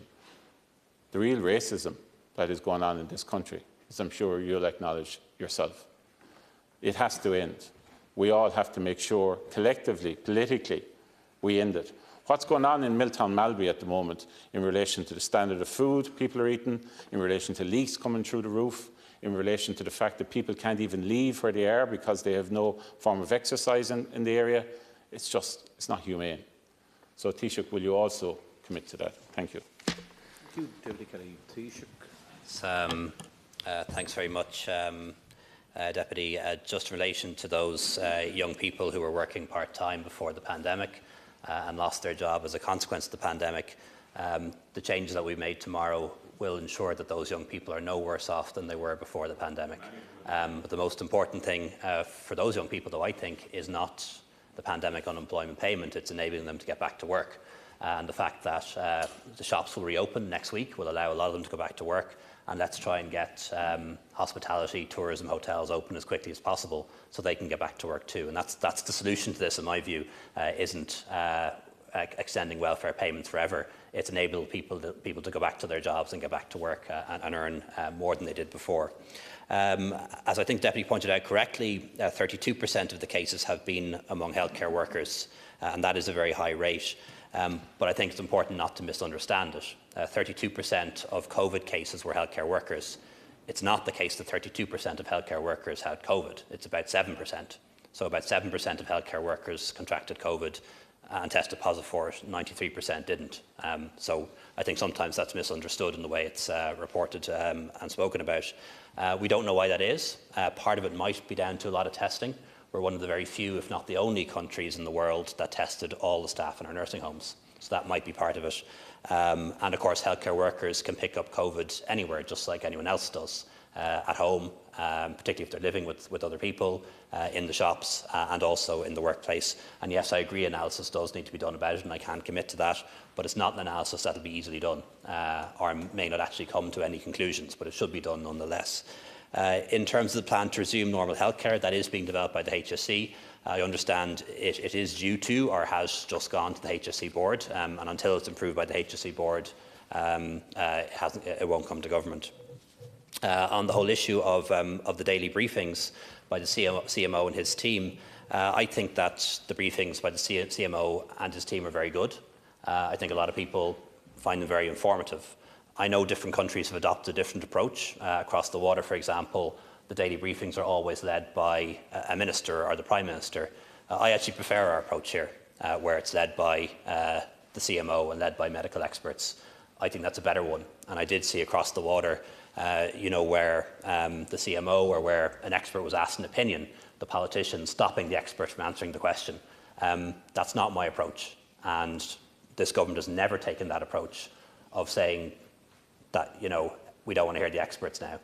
Speaker 6: the real racism that is going on in this country, as I'm sure you'll acknowledge yourself. It has to end. We all have to make sure, collectively, politically, we end it. What's going on in Milltown Malby at the moment in relation to the standard of food people are eating, in relation to leaks coming through the roof, in relation to the fact that people can't even leave where they are because they have no form of exercise in the area, it's not humane. So, Taoiseach, will you also commit to that? Thank you.
Speaker 4: Thank you, Deputy Kelly. Taoiseach.
Speaker 1: Thanks very much, Deputy. Just in relation to those young people who were working part-time before the pandemic and lost their job as a consequence of the pandemic, the changes that we made tomorrow will ensure that those young people are no worse off than they were before the pandemic. But the most important thing for those young people, though, I think, is not the pandemic unemployment payment, it's enabling them to get back to work. And the fact that the shops will reopen next week will allow a lot of them to go back to work. And let's try and get hospitality, tourism, hotels open as quickly as possible so they can get back to work too. And that's the solution to this, in my view, isn't extending welfare payments forever. It's enabling people to go back to their jobs and get back to work and earn more than they did before. As I think Deputy pointed out correctly, 32% of the cases have been among healthcare workers, and that is a very high rate. But I think it's important not to misunderstand it. 32% of COVID cases were healthcare workers. It's not the case that 32% of healthcare workers had COVID. It's about 7%. So about 7% of healthcare workers contracted COVID and tested positive for it. 93% didn't. So I think sometimes that's misunderstood in the way it's reported and spoken about. We don't know why that is. Part of it might be down to a lot of testing. We're one of the very few, if not the only countries in the world that tested all the staff in our nursing homes. So that might be part of it. And of course, healthcare workers can pick up COVID anywhere, just like anyone else does, at home particularly if they're living with other people in the shops and also in the workplace. And yes, I agree analysis does need to be done about it, and I can't commit to that, but it's not an analysis that will be easily done or may not actually come to any conclusions, but it should be done nonetheless. In terms of the plan to resume normal healthcare, that is being developed by the HSE. I understand it is due to or has just gone to the HSE board, and until it's approved by the HSE board, it won't come to government. On the whole issue of the daily briefings by the CMO and his team, I think that the briefings by the CMO and his team are very good. I think a lot of people find them very informative. I know different countries have adopted a different approach. Across the water, for example, the daily briefings are always led by a minister or the Prime Minister. I actually prefer our approach here, where it's led by the CMO and led by medical experts. I think that's a better one. And I did see across the water, where the CMO or where an expert was asked an opinion, the politician stopping the expert from answering the question. That's not my approach. And this government has never taken that approach of saying that, we don't want to hear the experts now.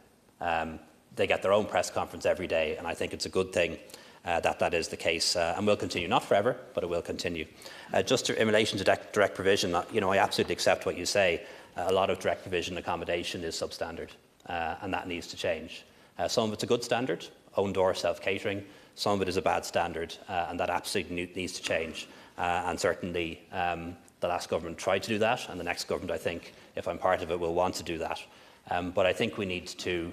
Speaker 1: They get their own press conference every day, and I think it's a good thing that is the case, and will continue. Not forever, but it will continue. Just in relation to direct provision, I absolutely accept what you say. A lot of direct provision accommodation is substandard, and that needs to change. Some of it's a good standard, own door self-catering. Some of it is a bad standard, and that absolutely needs to change. And certainly the last government tried to do that, and the next government, I think, if I'm part of it, will want to do that. But I think we need to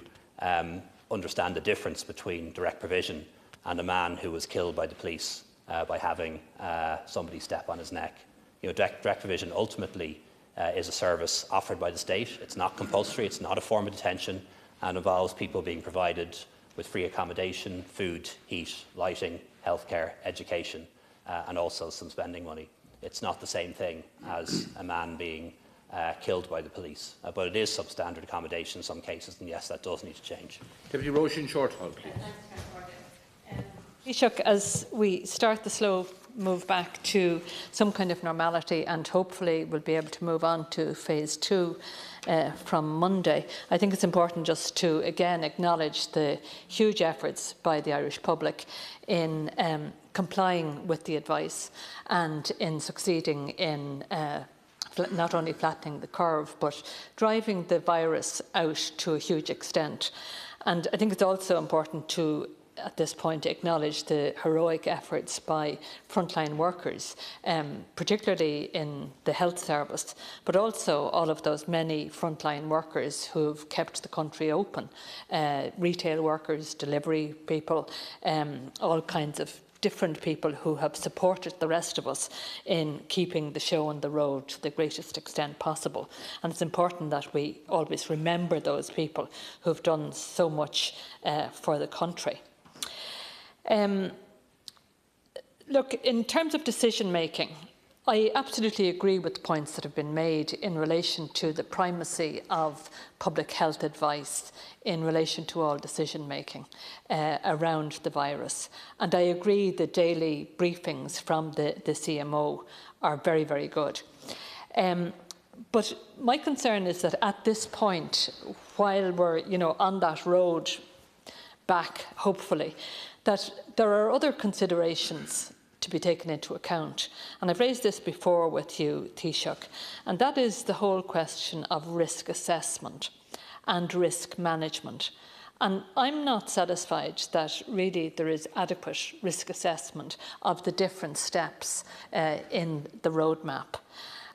Speaker 1: understand the difference between direct provision and a man who was killed by the police by having somebody step on his neck. Direct provision ultimately is a service offered by the state. It's not compulsory, it's not a form of detention, and involves people being provided with free accommodation, food, heat, lighting, healthcare, education, and also some spending money. It's not the same thing as a man being killed by the police, but it is substandard accommodation in some cases, and yes, that does need to change.
Speaker 4: Deputy Roisin Shortall, please.
Speaker 7: Taoiseach, as we start the slow move back to some kind of normality, and hopefully we'll be able to move on to phase 2 from Monday, I think it's important just to again acknowledge the huge efforts by the Irish public in complying with the advice and in succeeding in not only flattening the curve, but driving the virus out to a huge extent. And I think it's also important to, at this point, acknowledge the heroic efforts by frontline workers, particularly in the health service, but also all of those many frontline workers who've kept the country open, retail workers, delivery people, all kinds of different people who have supported the rest of us in keeping the show on the road to the greatest extent possible. And it's important that we always remember those people who've done so much for the country. Look, in terms of decision making, I absolutely agree with the points that have been made in relation to the primacy of public health advice in relation to all decision making around the virus. And I agree the daily briefings from the CMO are very, very good. But my concern is that at this point, while we're on that road back, hopefully, that there are other considerations to be taken into account. And I've raised this before with you, Taoiseach, and that is the whole question of risk assessment and risk management. And I'm not satisfied that really there is adequate risk assessment of the different steps in the roadmap.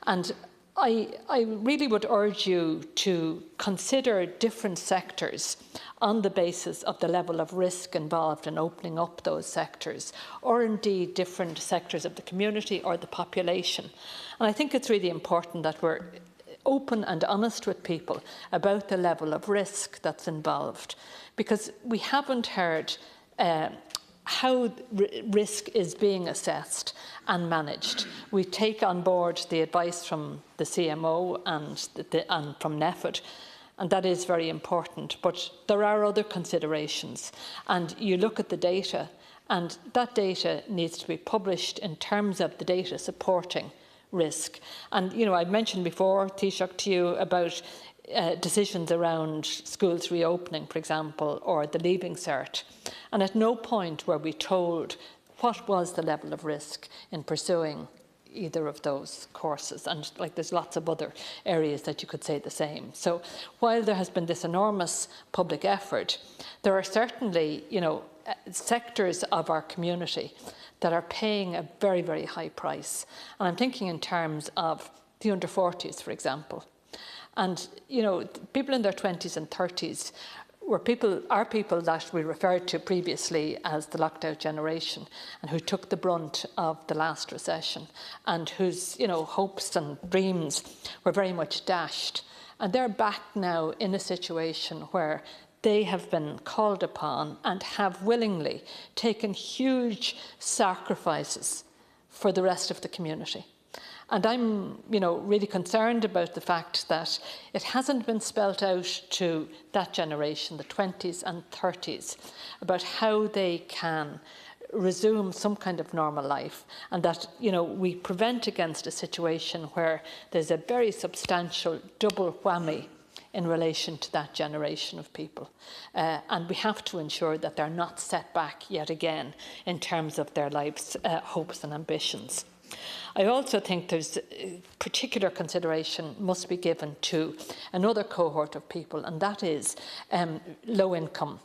Speaker 7: And I really would urge you to consider different sectors on the basis of the level of risk involved in opening up those sectors, or indeed different sectors of the community or the population. And I think it's really important that we're open and honest with people about the level of risk that's involved, because we haven't heard how risk is being assessed and managed. We take on board the advice from the CMO and from NEFID, and that is very important. But there are other considerations, and you look at the data, and that data needs to be published in terms of the data supporting risk. And I mentioned before, Taoiseach, to you about decisions around schools reopening, for example, or the Leaving Cert. And at no point were we told what was the level of risk in pursuing either of those courses. And there's lots of other areas that you could say the same. So while there has been this enormous public effort, there are certainly, sectors of our community that are paying a very, very high price. And I'm thinking in terms of the under-40s, for example. And, people in their 20s and 30s are people that we referred to previously as the locked-out generation, and who took the brunt of the last recession, and whose, hopes and dreams were very much dashed. And they're back now in a situation where they have been called upon and have willingly taken huge sacrifices for the rest of the community. And I'm, really concerned about the fact that it hasn't been spelt out to that generation, the 20s and 30s, about how they can resume some kind of normal life, and that, we prevent against a situation where there's a very substantial double whammy in relation to that generation of people. And we have to ensure that they're not set back yet again in terms of their life's hopes and ambitions. I also think there's particular consideration must be given to another cohort of people, and that is low-income,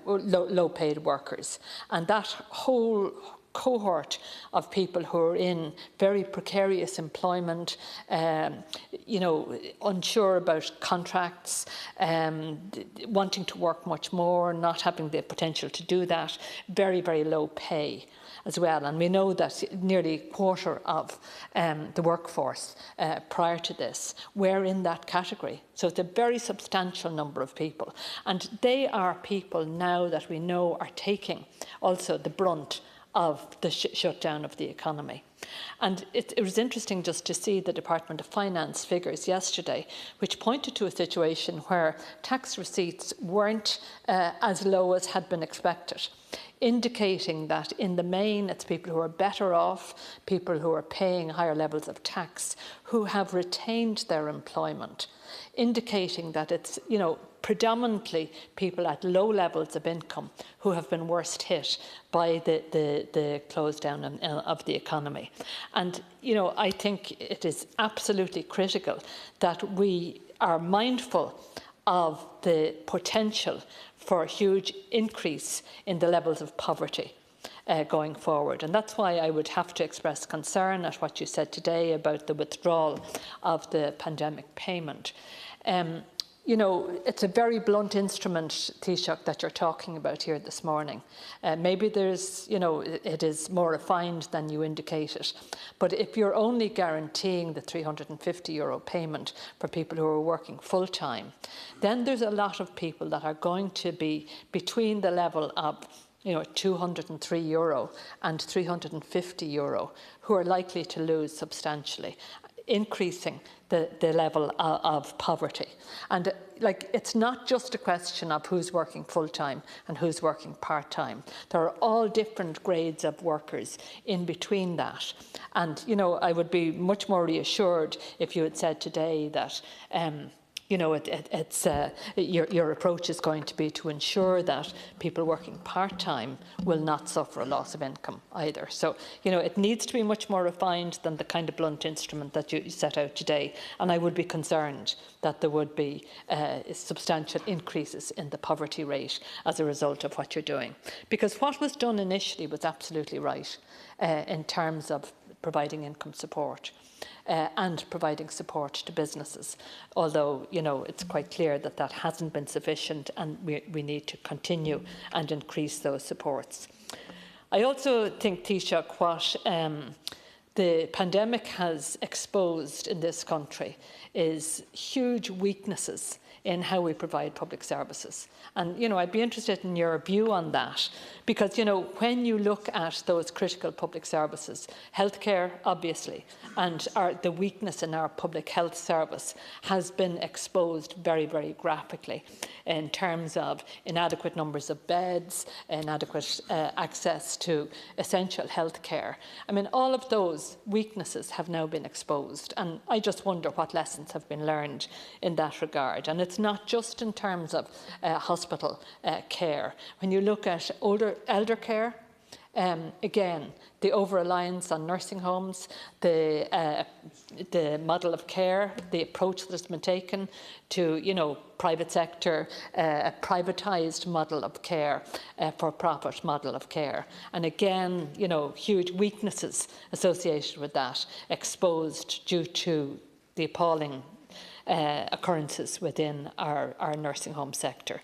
Speaker 7: low-paid workers. And that whole cohort of people who are in very precarious employment, unsure about contracts, wanting to work much more, not having the potential to do that, very, very low pay as well. And we know that nearly a quarter of the workforce prior to this were in that category. So it's a very substantial number of people. And they are people now that we know are taking also the brunt of the shutdown of the economy. And it was interesting just to see the Department of Finance figures yesterday, which pointed to a situation where tax receipts weren't as low as had been expected, indicating that in the main it's people who are better off, people who are paying higher levels of tax, who have retained their employment, indicating that it's, predominantly people at low levels of income who have been worst hit by the close down of the economy. And, I think it is absolutely critical that we are mindful of the potential for a huge increase in the levels of poverty going forward. And that's why I would have to express concern at what you said today about the withdrawal of the pandemic payment. It's a very blunt instrument, Taoiseach, that you're talking about here this morning. Maybe there's, it is more refined than you indicated. But if you're only guaranteeing the €350 payment for people who are working full-time, then there's a lot of people that are going to be between the level of €203 and €350 who are likely to lose substantially, increasing the level of poverty. And it's not just a question of who's working full-time and who's working part-time. There are all different grades of workers in between that. And, I would be much more reassured if you had said today that your approach is going to be to ensure that people working part-time will not suffer a loss of income either. So, it needs to be much more refined than the kind of blunt instrument that you set out today. And I would be concerned that there would be substantial increases in the poverty rate as a result of what you're doing. Because what was done initially was absolutely right in terms of providing income support. And providing support to businesses, although it's quite clear that that hasn't been sufficient, and we need to continue and increase those supports. I also think, Taoiseach, what the pandemic has exposed in this country is huge weaknesses in how we provide public services. And, you know, I'd be interested in your view on that, because, you know, when you look at those critical public services, healthcare, obviously, and the weakness in our public health service has been exposed very, very graphically in terms of inadequate numbers of beds, inadequate access to essential healthcare. I mean, all of those weaknesses have now been exposed, and I just wonder what lessons have been learned in that regard. And it's not just in terms of hospital care. When you look at elder care, again, the over-reliance on nursing homes, the model of care, the approach that has been taken to, you know, private sector, a privatised model of care, for-profit model of care. And again, you know, huge weaknesses associated with that, exposed due to the appalling occurrences within our nursing home sector.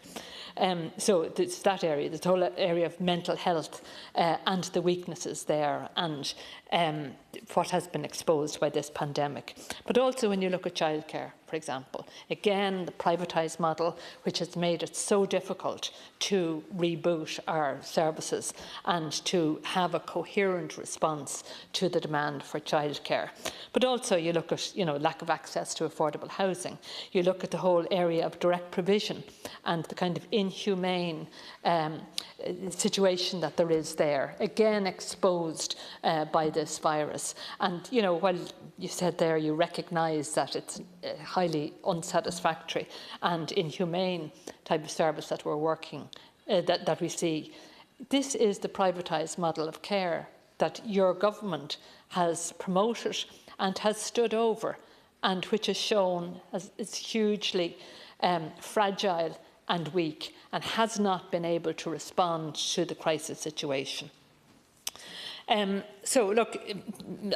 Speaker 7: So it's that area, the whole area of mental health and the weaknesses there, and what has been exposed by this pandemic. But also when you look at childcare, for example, again, the privatised model, which has made it so difficult to reboot our services and to have a coherent response to the demand for childcare. But also you look at, you know, lack of access to affordable housing. You look at the whole area of direct provision and the kind of inhumane situation that there is there, again exposed by this virus. And, you know, while you said there you recognise that it's highly unsatisfactory and inhumane type of service that we're working, that we see, this is the privatised model of care that your government has promoted and has stood over, and which has shown as is hugely fragile and weak, and has not been able to respond to the crisis situation. So, look,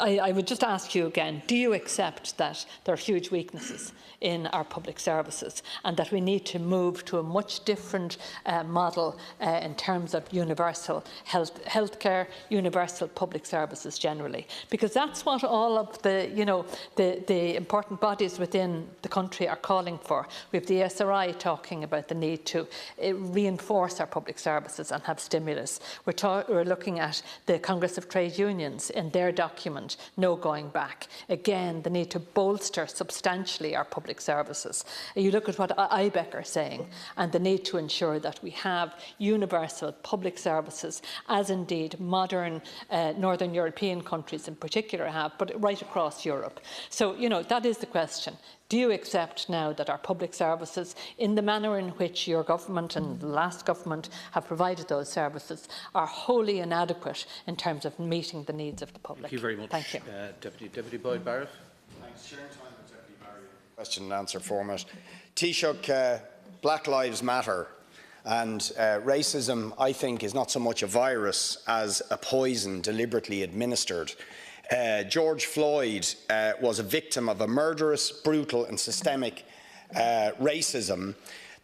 Speaker 7: I would just ask you again, do you accept that there are huge weaknesses in our public services and that we need to move to a much different model in terms of universal healthcare, universal public services generally? Because that's what all of the, you know, the important bodies within the country are calling for. We have the SRI talking about the need to reinforce our public services and have stimulus. We're looking at the Congress of Trade Unions in their document, No Going Back. Again, the need to bolster substantially our public services. You look at what IBEC are saying, and the need to ensure that we have universal public services, as indeed modern Northern European countries in particular have, but right across Europe. So, you know, that is the question. Do you accept now that our public services, in the manner in which your government and the last government have provided those services, are wholly inadequate in terms of meeting the needs of the public?
Speaker 4: Thank you very much.
Speaker 7: Thank you.
Speaker 4: Deputy Boyd Barrett.
Speaker 8: Thanks, Chair. Time for Deputy Barrett. Question and answer format. Taoiseach, Black Lives Matter, and racism, I think, is not so much a virus as a poison deliberately administered. George Floyd was a victim of a murderous, brutal and systemic racism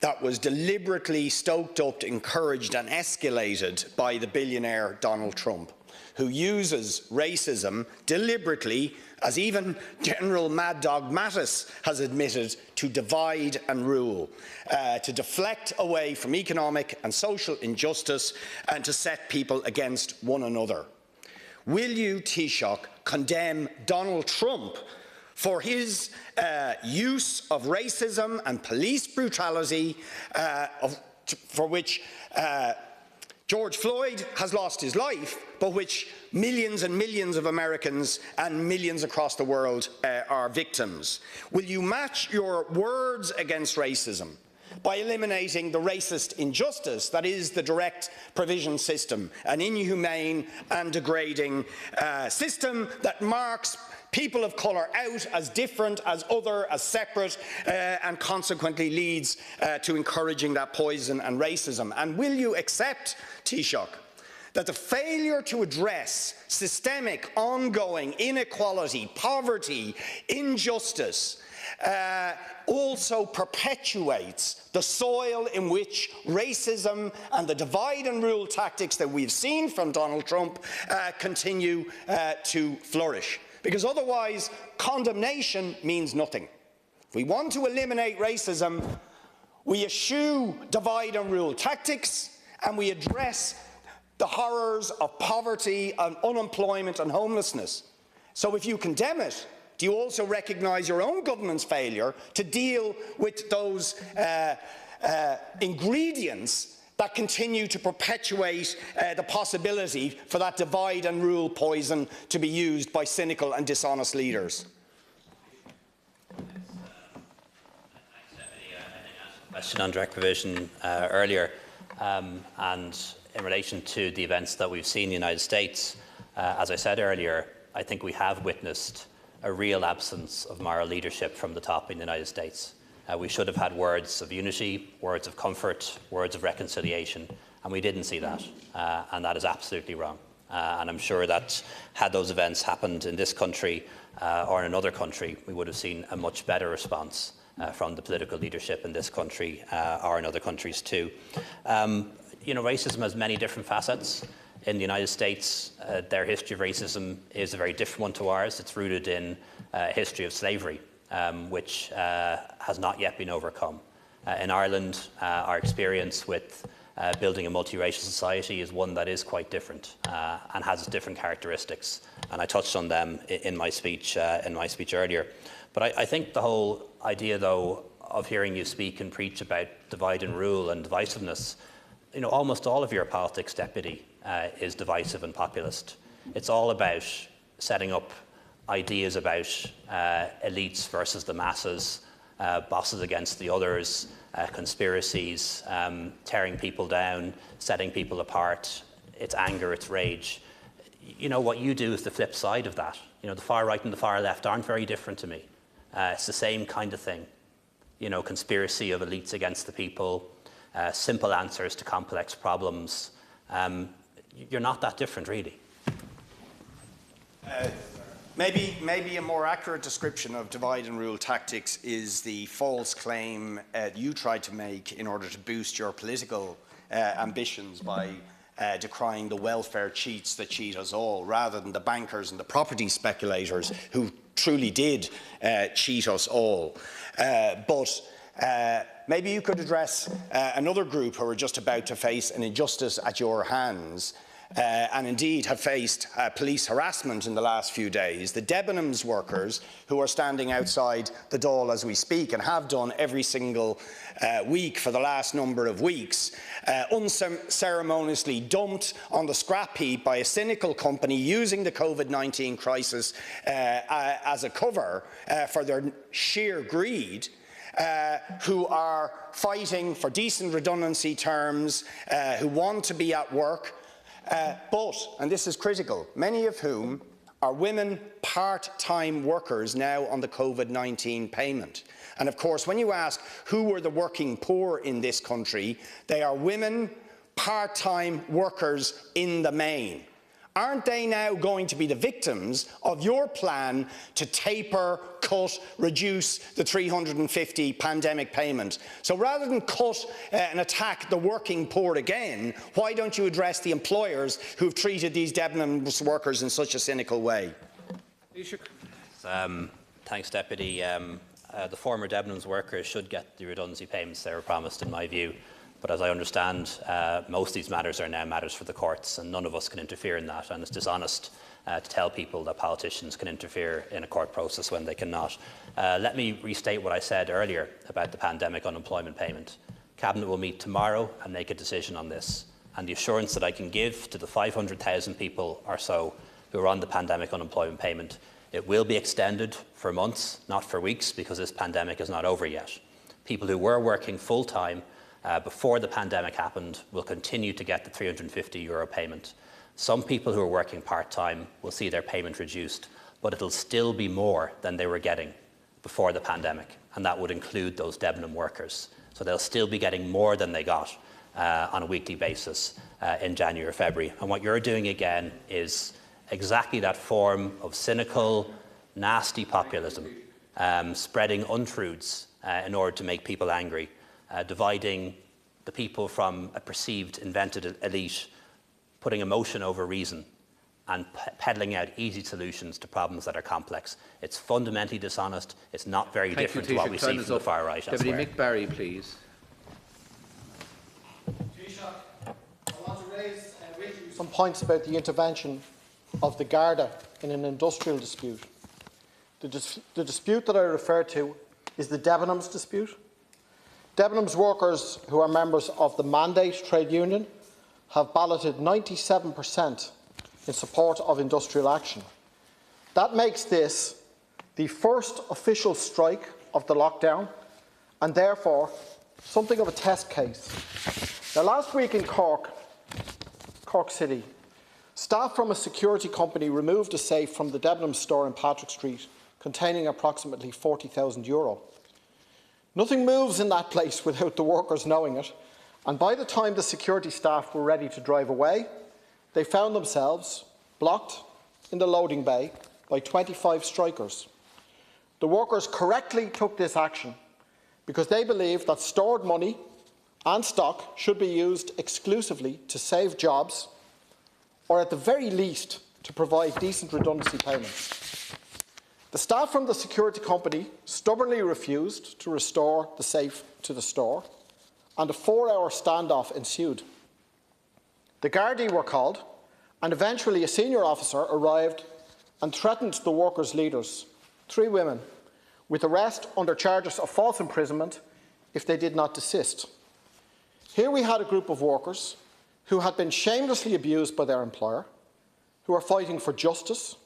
Speaker 8: that was deliberately stoked up, encouraged and escalated by the billionaire Donald Trump, who uses racism deliberately, as even General Mad Dog Mattis has admitted, to divide and rule, to deflect away from economic and social injustice and to set people against one another. Will you, Taoiseach, condemn Donald Trump for his use of racism and police brutality, for which George Floyd has lost his life, but which millions and millions of Americans and millions across the world are victims? Will you match your words against racism by eliminating the racist injustice that is the direct provision system, an inhumane and degrading system that marks people of colour out as different, as other, as separate, and consequently leads to encouraging that poison and racism? And will you accept, Taoiseach, that the failure to address systemic, ongoing inequality, poverty, injustice also perpetuates the soil in which racism and the divide and rule tactics that we've seen from Donald Trump continue to flourish? Because otherwise, condemnation means nothing. If we want to eliminate racism, We eschew divide and rule tactics, and we address the horrors of poverty and unemployment and homelessness. So if you condemn it, do you also recognise your own government's failure to deal with those ingredients that continue to perpetuate the possibility for that divide and rule poison to be used by cynical and dishonest leaders?
Speaker 1: Question on direct provision earlier, and in relation to the events that we've seen in the United States, as I said earlier, I think we have witnessed a real absence of moral leadership from the top in the United States. We should have had words of unity, words of comfort, words of reconciliation, and we didn't see that, and that is absolutely wrong. And I'm sure that had those events happened in this country or in another country, we would have seen a much better response from the political leadership in this country or in other countries too. You know, racism has many different facets. In the United States, their history of racism is a very different one to ours. It's rooted in a history of slavery, which has not yet been overcome. In Ireland, our experience with building a multiracial society is one that is quite different and has different characteristics. And I touched on them in my speech earlier. But I think the whole idea, though, of hearing you speak and preach about divide and rule and divisiveness, you know, almost all of your politics, Deputy, is divisive and populist. It's all about setting up ideas about elites versus the masses, bosses against the others, conspiracies, tearing people down, setting people apart. It's anger, it's rage. You know, what you do is the flip side of that. You know, the far right and the far left aren't very different to me. It's the same kind of thing. You know, conspiracy of elites against the people, simple answers to complex problems. You're not that different, really.
Speaker 8: Maybe a more accurate description of divide and rule tactics is the false claim you tried to make in order to boost your political ambitions by decrying the welfare cheats that cheat us all, rather than the bankers and the property speculators who truly did cheat us all. But maybe you could address another group who are just about to face an injustice at your hands, and indeed have faced police harassment in the last few days. The Debenhams workers who are standing outside the Dáil as we speak and have done every single week for the last number of weeks, unceremoniously dumped on the scrap heap by a cynical company using the COVID-19 crisis as a cover for their sheer greed. Who are fighting for decent redundancy terms, who want to be at work, but, and this is critical, many of whom are women part-time workers now on the COVID-19 payment. And of course, when you ask who are the working poor in this country, they are women part-time workers in the main. Aren't they now going to be the victims of your plan to taper, cut, reduce the 350 pandemic payment? So rather than cut and attack the working poor again, why don't you address the employers who've treated these Debenhams workers in such a cynical way?
Speaker 1: Thanks, Deputy. The former Debenhams workers should get the redundancy payments they were promised, in my view. But as I understand, most of these matters are now matters for the courts, and none of us can interfere in that. And it's dishonest to tell people that politicians can interfere in a court process when they cannot. Let me restate what I said earlier about the pandemic unemployment payment. Cabinet will meet tomorrow and make a decision on this. And the assurance that I can give to the 500,000 people or so who are on the pandemic unemployment payment, it will be extended for months, not for weeks, because this pandemic is not over yet. People who were working full-time before the pandemic happened will continue to get the €350 payment. Some people who are working part-time will see their payment reduced, but it'll still be more than they were getting before the pandemic, and that would include those Debenham workers. So they'll still be getting more than they got on a weekly basis in January or February. And what you're doing again is exactly that form of cynical, nasty populism, spreading untruths in order to make people angry. Dividing the people from a perceived invented elite, putting emotion over reason, and peddling out easy solutions to problems that are complex. It's fundamentally dishonest. It's not very different to what we see from the far right elsewhere.
Speaker 4: Deputy Mick Barry, please.
Speaker 9: some points about the intervention of the Garda in an industrial dispute. The dispute that I refer to is the Debenhams dispute. Debenhams workers who are members of the Mandate trade union have balloted 97% in support of industrial action. That makes this the first official strike of the lockdown and therefore something of a test case. Now, last week in Cork City, staff from a security company removed a safe from the Debenhams store in Patrick Street containing approximately €40,000. Nothing moves in that place without the workers knowing it, and by the time the security staff were ready to drive away, they found themselves blocked in the loading bay by 25 strikers. The workers correctly took this action because they believe that stored money and stock should be used exclusively to save jobs, or at the very least to provide decent redundancy payments. The staff from the security company stubbornly refused to restore the safe to the store, and a 4-hour standoff ensued. The Gardaí were called, and eventually a senior officer arrived and threatened the workers' leaders, 3 women, with arrest under charges of false imprisonment if they did not desist. Here we had a group of workers who had been shamelessly abused by their employer, who are fighting for justice,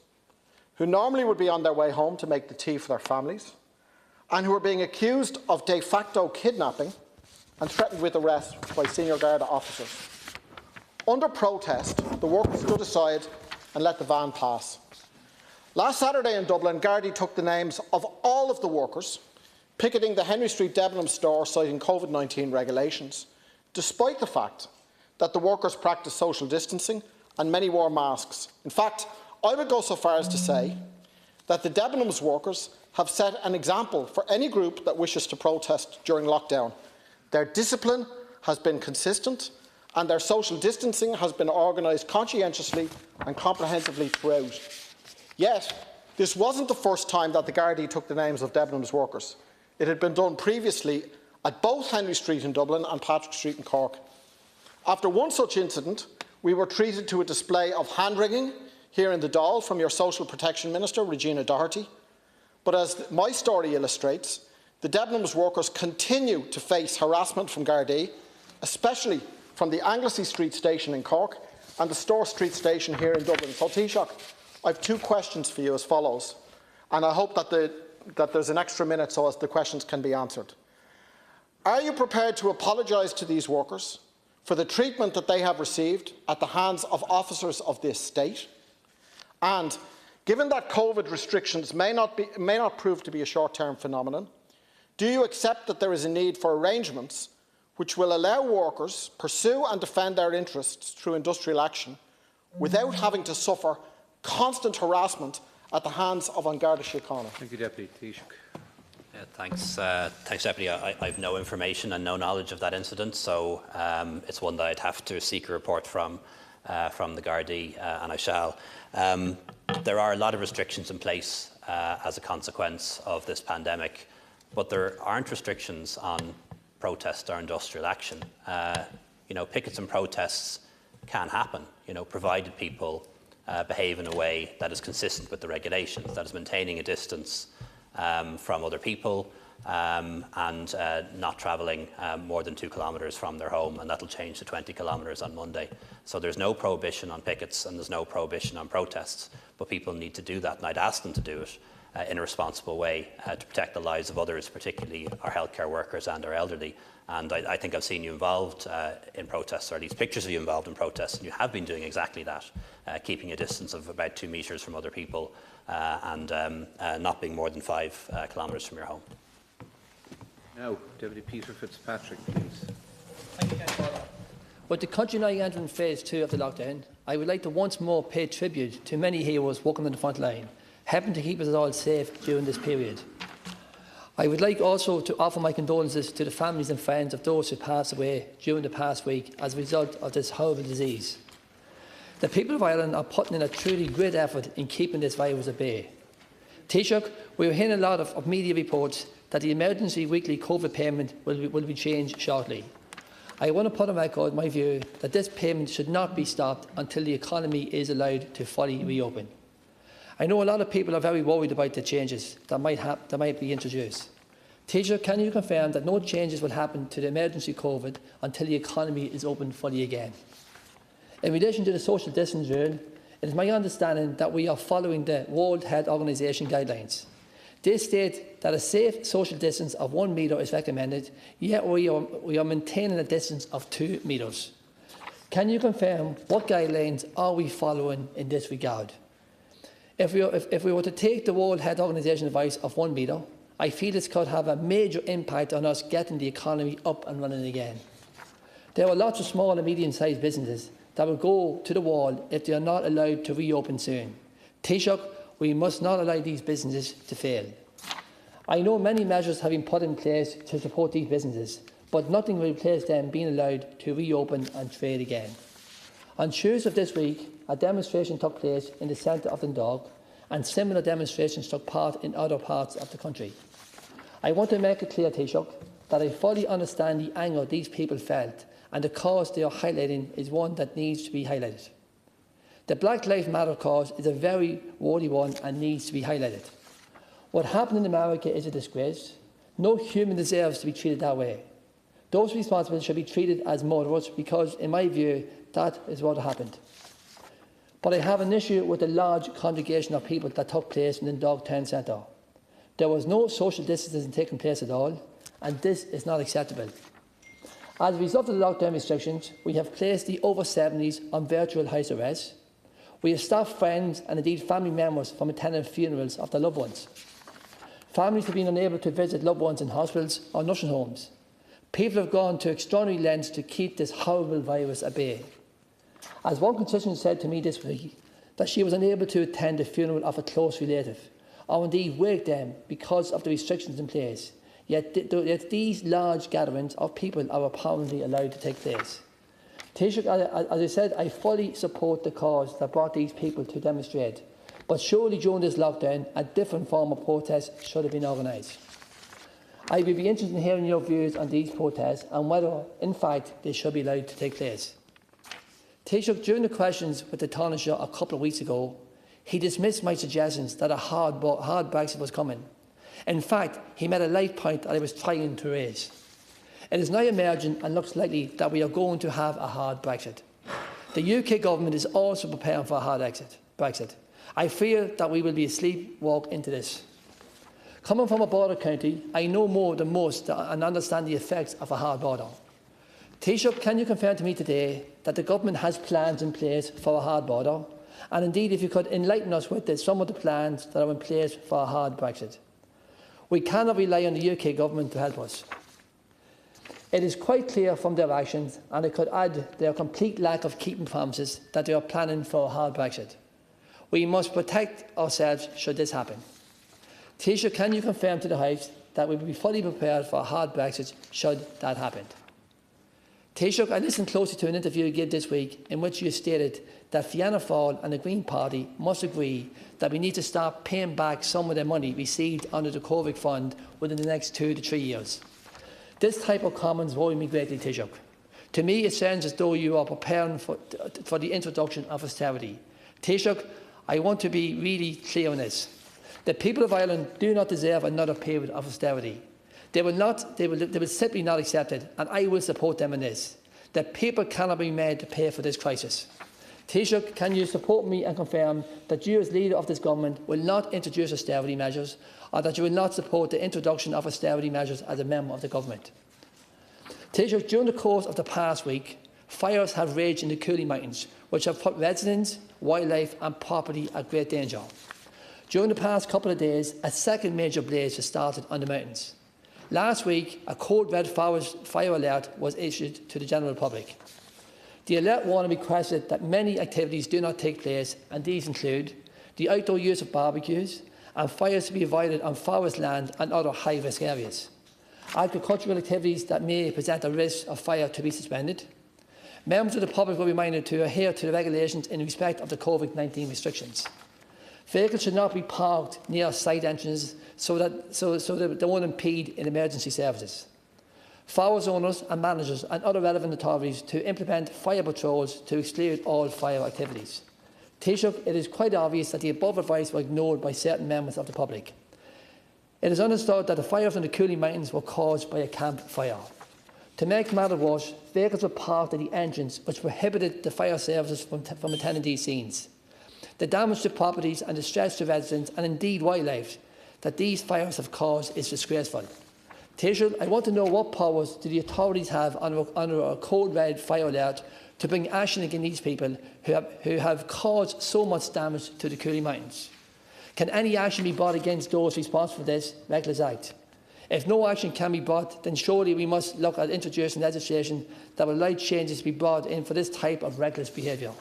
Speaker 9: who normally would be on their way home to make the tea for their families, and who are being accused of de facto kidnapping and threatened with arrest by senior Garda officers. Under protest, the workers stood aside and let the van pass. Last Saturday in Dublin, Gardaí took the names of all of the workers picketing the Henry Street Debenhams store citing COVID-19 regulations, despite the fact that the workers practiced social distancing and many wore masks. In fact, I would go so far as to say that the Debenhams workers have set an example for any group that wishes to protest during lockdown. Their discipline has been consistent and their social distancing has been organised conscientiously and comprehensively throughout. Yet, this wasn't the first time that the Gardaí took the names of Debenhams workers. It had been done previously at both Henry Street in Dublin and Patrick Street in Cork. After one such incident, we were treated to a display of hand-wringing here in the Dáil from your Social Protection Minister, Regina Doherty. But as my story illustrates, the Debenhams workers continue to face harassment from Gardaí, especially from the Anglesey Street station in Cork and the Store Street station here in Dublin. So, Taoiseach, I have 2 questions for you as follows, and I hope that there's an extra minute so as the questions can be answered. Are you prepared to apologise to these workers for the treatment that they have received at the hands of officers of this state? And given that COVID restrictions may not prove to be a short-term phenomenon, do you accept that there is a need for arrangements which will allow workers pursue and defend their interests through industrial action without having to suffer constant harassment at the hands of An Garda Síochána?
Speaker 4: Thank you, Deputy Taoiseach.
Speaker 1: Thanks, Deputy. I have no information and no knowledge of that incident, so it's one that I'd have to seek a report from the Gardaí, and I shall. There are a lot of restrictions in place as a consequence of this pandemic, but there aren't restrictions on protest or industrial action. Pickets and protests can happen, provided people behave in a way that is consistent with the regulations, that is maintaining a distance from other people and not travelling more than 2 kilometres from their home, and that will change to 20 kilometres on Monday. So there's no prohibition on pickets and there's no prohibition on protests, but people need to do that, and I'd ask them to do it in a responsible way to protect the lives of others, particularly our healthcare workers and our elderly. And I think I've seen you involved in protests, or at least pictures of you involved in protests, and you have been doing exactly that, keeping a distance of about 2 metres from other people and not being more than 5 kilometres from your home.
Speaker 4: Now, Deputy Peter Fitzpatrick, please.
Speaker 10: Thank you, Councillor. With the country now entering phase 2 of the lockdown, I would like to once more pay tribute to many heroes working on the front line, helping to keep us all safe during this period. I would like also to offer my condolences to the families and friends of those who passed away during the past week as a result of this horrible disease. The people of Ireland are putting in a truly great effort in keeping this virus at bay. Taoiseach, we are hearing a lot of media reports that the emergency weekly COVID payment will be changed shortly. I want to put on record my view that this payment should not be stopped until the economy is allowed to fully reopen. I know a lot of people are very worried about the changes that might be introduced. Taoiseach, can you confirm that no changes will happen to the emergency COVID until the economy is open fully again? In relation to the social distance rule, it is my understanding that we are following the World Health Organization guidelines. They state that a safe social distance of 1 metre is recommended, yet we are maintaining a distance of 2 metres. Can you confirm what guidelines are we following in this regard? If we were to take the World Health Organization advice of 1 metre, I feel this could have a major impact on us getting the economy up and running again. There are lots of small and medium-sized businesses that will go to the wall if they are not allowed to reopen soon. Taoiseach, we must not allow these businesses to fail. I know many measures have been put in place to support these businesses, but nothing will replace them being allowed to reopen and trade again. On Tuesday of this week, a demonstration took place in the centre of Dundalk, and similar demonstrations took part in other parts of the country. I want to make it clear, Taoiseach, that I fully understand the anger these people felt, and the cause they are highlighting is one that needs to be highlighted. The Black Lives Matter cause is a very worthy one and needs to be highlighted. What happened in America is a disgrace. No human deserves to be treated that way. Those responsible should be treated as murderers because, in my view, that is what happened. But I have an issue with the large congregation of people that took place in the Dundalk Town Centre. There was no social distancing taking place at all, and this is not acceptable. As a result of the lockdown restrictions, we have placed the over 70s on virtual house arrest. We have stopped friends and indeed family members from attending funerals of their loved ones. Families have been unable to visit loved ones in hospitals or nursing homes. People have gone to extraordinary lengths to keep this horrible virus at bay. As one constituent said to me this week, that she was unable to attend the funeral of a close relative, or indeed wake them because of the restrictions in place. Yet these large gatherings of people are apparently allowed to take place. Taoiseach, as I said, I fully support the cause that brought these people to demonstrate, but surely during this lockdown, a different form of protest should have been organised. I would be interested in hearing your views on these protests and whether, in fact, they should be allowed to take place. Taoiseach, during the questions with the Taoiseach a couple of weeks ago, he dismissed my suggestions that a hard Brexit was coming. In fact, he made a light point that I was trying to raise. It is now emerging and looks likely that we are going to have a hard Brexit. The UK government is also preparing for a hard Brexit. I fear that we will be sleepwalk into this. Coming from a border county, I know more than most and understand the effects of a hard border. Taoiseach, can you confirm to me today that the government has plans in place for a hard border? And indeed, if you could enlighten us with some of the plans that are in place for a hard Brexit. We cannot rely on the UK government to help us. It is quite clear from their actions, and I could add their complete lack of keeping promises, that they are planning for a hard Brexit. We must protect ourselves should this happen. Taoiseach, can you confirm to the House that we will be fully prepared for a hard Brexit should that happen? Taoiseach, I listened closely to an interview you gave this week in which you stated that Fianna Fáil and the Green Party must agree that we need to start paying back some of the money received under the COVID fund within the next 2 to 3 years. This type of comments worry me greatly, Taoiseach. To me, it sounds as though you are preparing for the introduction of austerity. Taoiseach, I want to be really clear on this. The people of Ireland do not deserve another period of austerity. They will simply not accept it, and I will support them in this. The people cannot be made to pay for this crisis. Taoiseach, can you support me and confirm that you, as leader of this government, will not introduce austerity measures, or that you will not support the introduction of austerity measures as a member of the government? Taoiseach, during the course of the past week, fires have raged in the Cooley Mountains, which have put residents, wildlife and property at great danger. During the past couple of days, a second major blaze has started on the mountains. Last week, a code red fire alert was issued to the general public. The alert warning requested that many activities do not take place, and these include the outdoor use of barbecues and fires to be avoided on forest land and other high-risk areas. Agricultural activities that may present a risk of fire to be suspended. Members of the public were reminded to adhere to the regulations in respect of the COVID-19 restrictions. Vehicles should not be parked near site entrances so that they won't impede in emergency services. forest owners and managers and other relevant authorities to implement fire patrols to exclude all fire activities. Taoiseach, it is quite obvious that the above advice was ignored by certain members of the public. It is understood that the fires in the Cooley Mountains were caused by a campfire. To make matters worse, vehicles were parked at the entrance, which prohibited the fire services from attending these scenes. The damage to properties and distress to residents and indeed wildlife that these fires have caused is disgraceful. Taoiseach, I want to know what powers do the authorities have under a code red fire alert to bring action against these people who have caused so much damage to the Cooley Mountains? Can any action be brought against those responsible for this reckless act? If no action can be brought, then surely we must look at introducing legislation that will allow changes to be brought in for this type of reckless behaviour.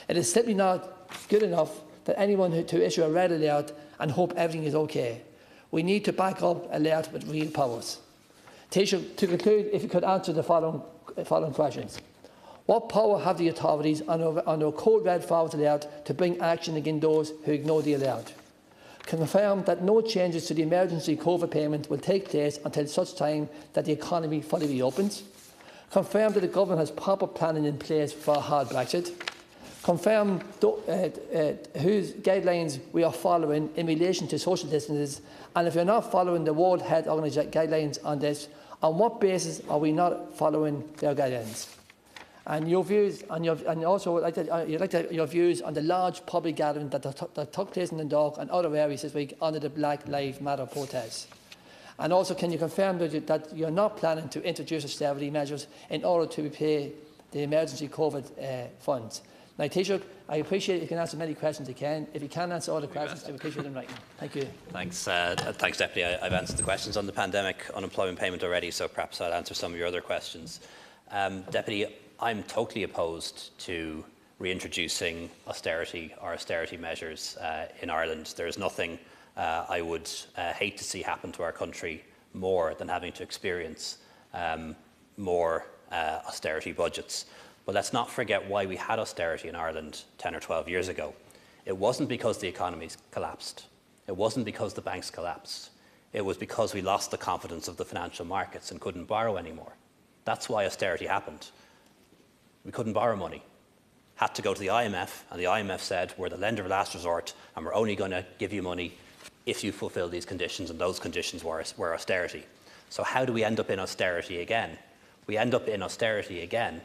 Speaker 10: It is simply not good enough that anyone to issue a red alert and hope everything is okay. We need to back up alert with real powers. Taoiseach, to conclude, if you could answer the following questions. What power have the authorities under a code red forward alert to bring action against those who ignore the alert? Confirm that no changes to the emergency COVID payment will take place until such time that the economy fully reopens. Confirm that the government has proper planning in place for a hard Brexit. Confirm whose guidelines we are following in relation to social distances, and if we are not following the World Health Organization guidelines on this, on what basis are we not following their guidelines? And your views, and also your views on the large public gathering that took place in Dundalk and other areas this week under the Black Lives Matter protests. And also, can you confirm that you are not planning to introduce austerity measures in order to repay the emergency COVID funds? Now, Taoiseach, I appreciate you can answer many questions you can. If you can answer all the questions, I appreciate them right now. Thank you.
Speaker 1: Thanks, Deputy. I've answered the questions on the pandemic unemployment payment already, so perhaps I'll answer some of your other questions. Deputy, I'm totally opposed to reintroducing austerity measures in Ireland. There is nothing I would hate to see happen to our country more than having to experience more austerity budgets. But let's not forget why we had austerity in Ireland 10 or 12 years ago. It wasn't because the economy collapsed. It wasn't because the banks collapsed. It was because we lost the confidence of the financial markets and couldn't borrow anymore. That's why austerity happened. We couldn't borrow money. Had to go to the IMF, and the IMF said, we're the lender of last resort, and we're only going to give you money if you fulfil these conditions, and those conditions were austerity. So how do we end up in austerity again? We end up in austerity again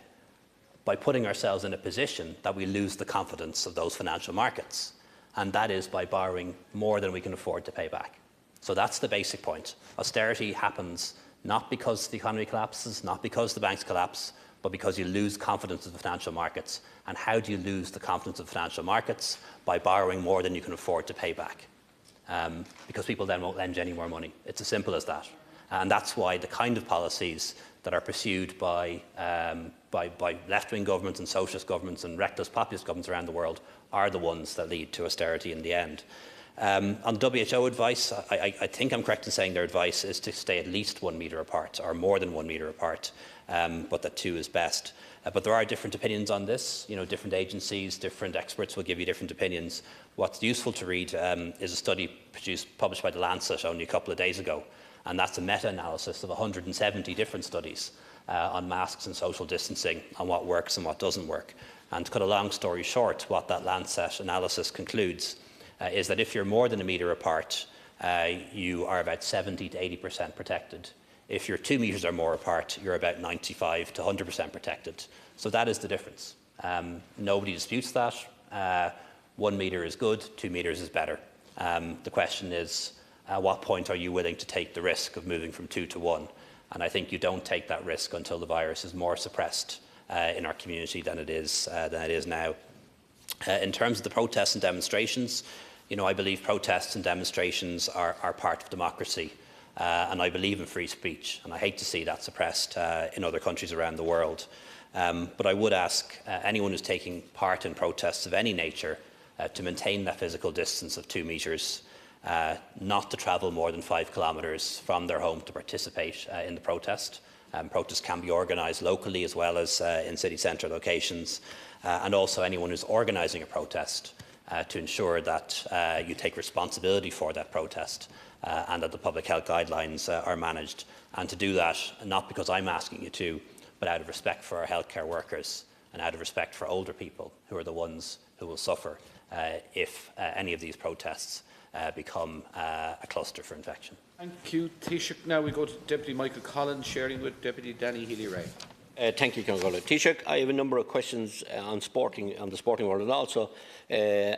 Speaker 1: by putting ourselves in a position that we lose the confidence of those financial markets, and that is by borrowing more than we can afford to pay back. So that's the basic point. Austerity happens not because the economy collapses, not because the banks collapse, but because you lose confidence of the financial markets. And how do you lose the confidence of financial markets? By borrowing more than you can afford to pay back. Because people then won't lend you any more money. It's as simple as that. And that's why the kind of policies that are pursued by left-wing governments and socialist governments and reckless populist governments around the world are the ones that lead to austerity in the end. On WHO advice, I think I'm correct in saying their advice is to stay at least 1 metre apart, or more than 1 metre apart, but that 2 is best. But there are different opinions on this. You know, different agencies, different experts will give you different opinions. What's useful to read is a study published by The Lancet only a couple of days ago, and that's a meta-analysis of 170 different studies on masks and social distancing, on what works and what doesn't work. And to cut a long story short, what that Lancet analysis concludes is that if you're more than 1 metre apart, you are about 70 to 80% protected. If you're 2 metres or more apart, you're about 95 to 100% protected. So that is the difference. Nobody disputes that. 1 metre is good, 2 metres is better. The question is, at what point are you willing to take the risk of moving from 2 to 1? And I think you don't take that risk until the virus is more suppressed in our community than it is now. In terms of the protests and demonstrations, you know, I believe protests and demonstrations are part of democracy, and I believe in free speech, and I hate to see that suppressed in other countries around the world. But I would ask anyone who's taking part in protests of any nature to maintain that physical distance of 2 metres, not to travel more than 5 kilometres from their home to participate in the protest. Protests can be organised locally as well as in city centre locations, and also anyone who's organising a protest to ensure that you take responsibility for that protest and that the public health guidelines are managed. And to do that, not because I'm asking you to, but out of respect for our healthcare workers and out of respect for older people who are the ones who will suffer if any of these protests become a cluster for infection.
Speaker 4: Thank you, Taoiseach. Now we go to Deputy Michael Collins, sharing with Deputy Danny Healy-Rae.
Speaker 11: Thank you, Conor. Taoiseach, I have a number of questions on the sporting world and also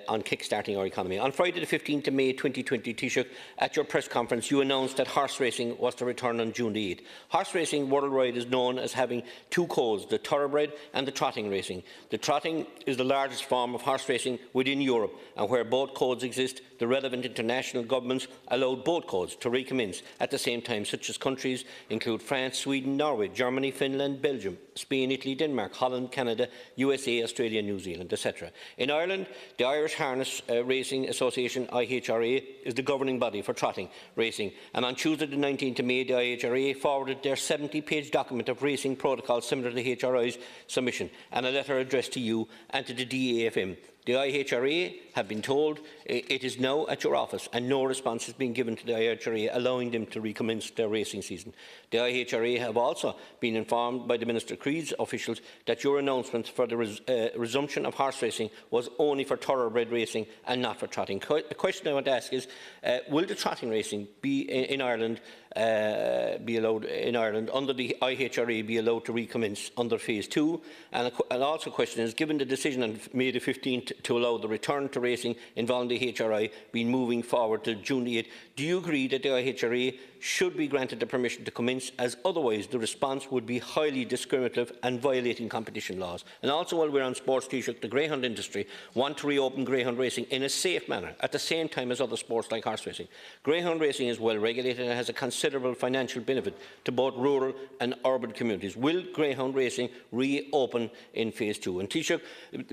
Speaker 11: on kick-starting our economy. On Friday the 15th of May 2020, Taoiseach, at your press conference you announced that horse racing was to return on June the 8th. Horse racing worldwide is known as having two codes, the thoroughbred and the trotting racing. The trotting is the largest form of horse racing within Europe, and where both codes exist, the relevant international governments allowed both codes to recommence at the same time, such as countries include France, Sweden, Norway, Germany, Finland, Belgium, Spain, Italy, Denmark, Holland, Canada, USA, Australia, New Zealand, etc. In Ireland, the Irish Harness Racing Association, IHRA, is the governing body for trotting racing, and on Tuesday the 19th of May, the IHRA forwarded their 70-page document of racing protocols similar to the HRI's submission, and a letter addressed to you and to the DAFM. The IHRA have been told it is now at your office, and no response has been given to the IHRA allowing them to recommence their racing season. The IHRA have also been informed by the Minister Creed's officials that your announcement for the resumption of horse racing was only for thoroughbred racing and not for trotting. A question I want to ask is, will the trotting racing be in Ireland be allowed in Ireland under the IHRA be allowed to recommence under phase 2? And also a question is, given the decision on May the 15th to allow the return to racing involving the HRI being moving forward to June the 8th, do you agree that the IHRA should be granted the permission to commence, as otherwise the response would be highly discriminative and violating competition laws? And also, while we're on sports, Taoiseach, the greyhound industry want to reopen greyhound racing in a safe manner at the same time as other sports like horse racing. Greyhound racing is well regulated and has a considerable financial benefit to both rural and urban communities. Will greyhound racing reopen in phase 2? And Taoiseach,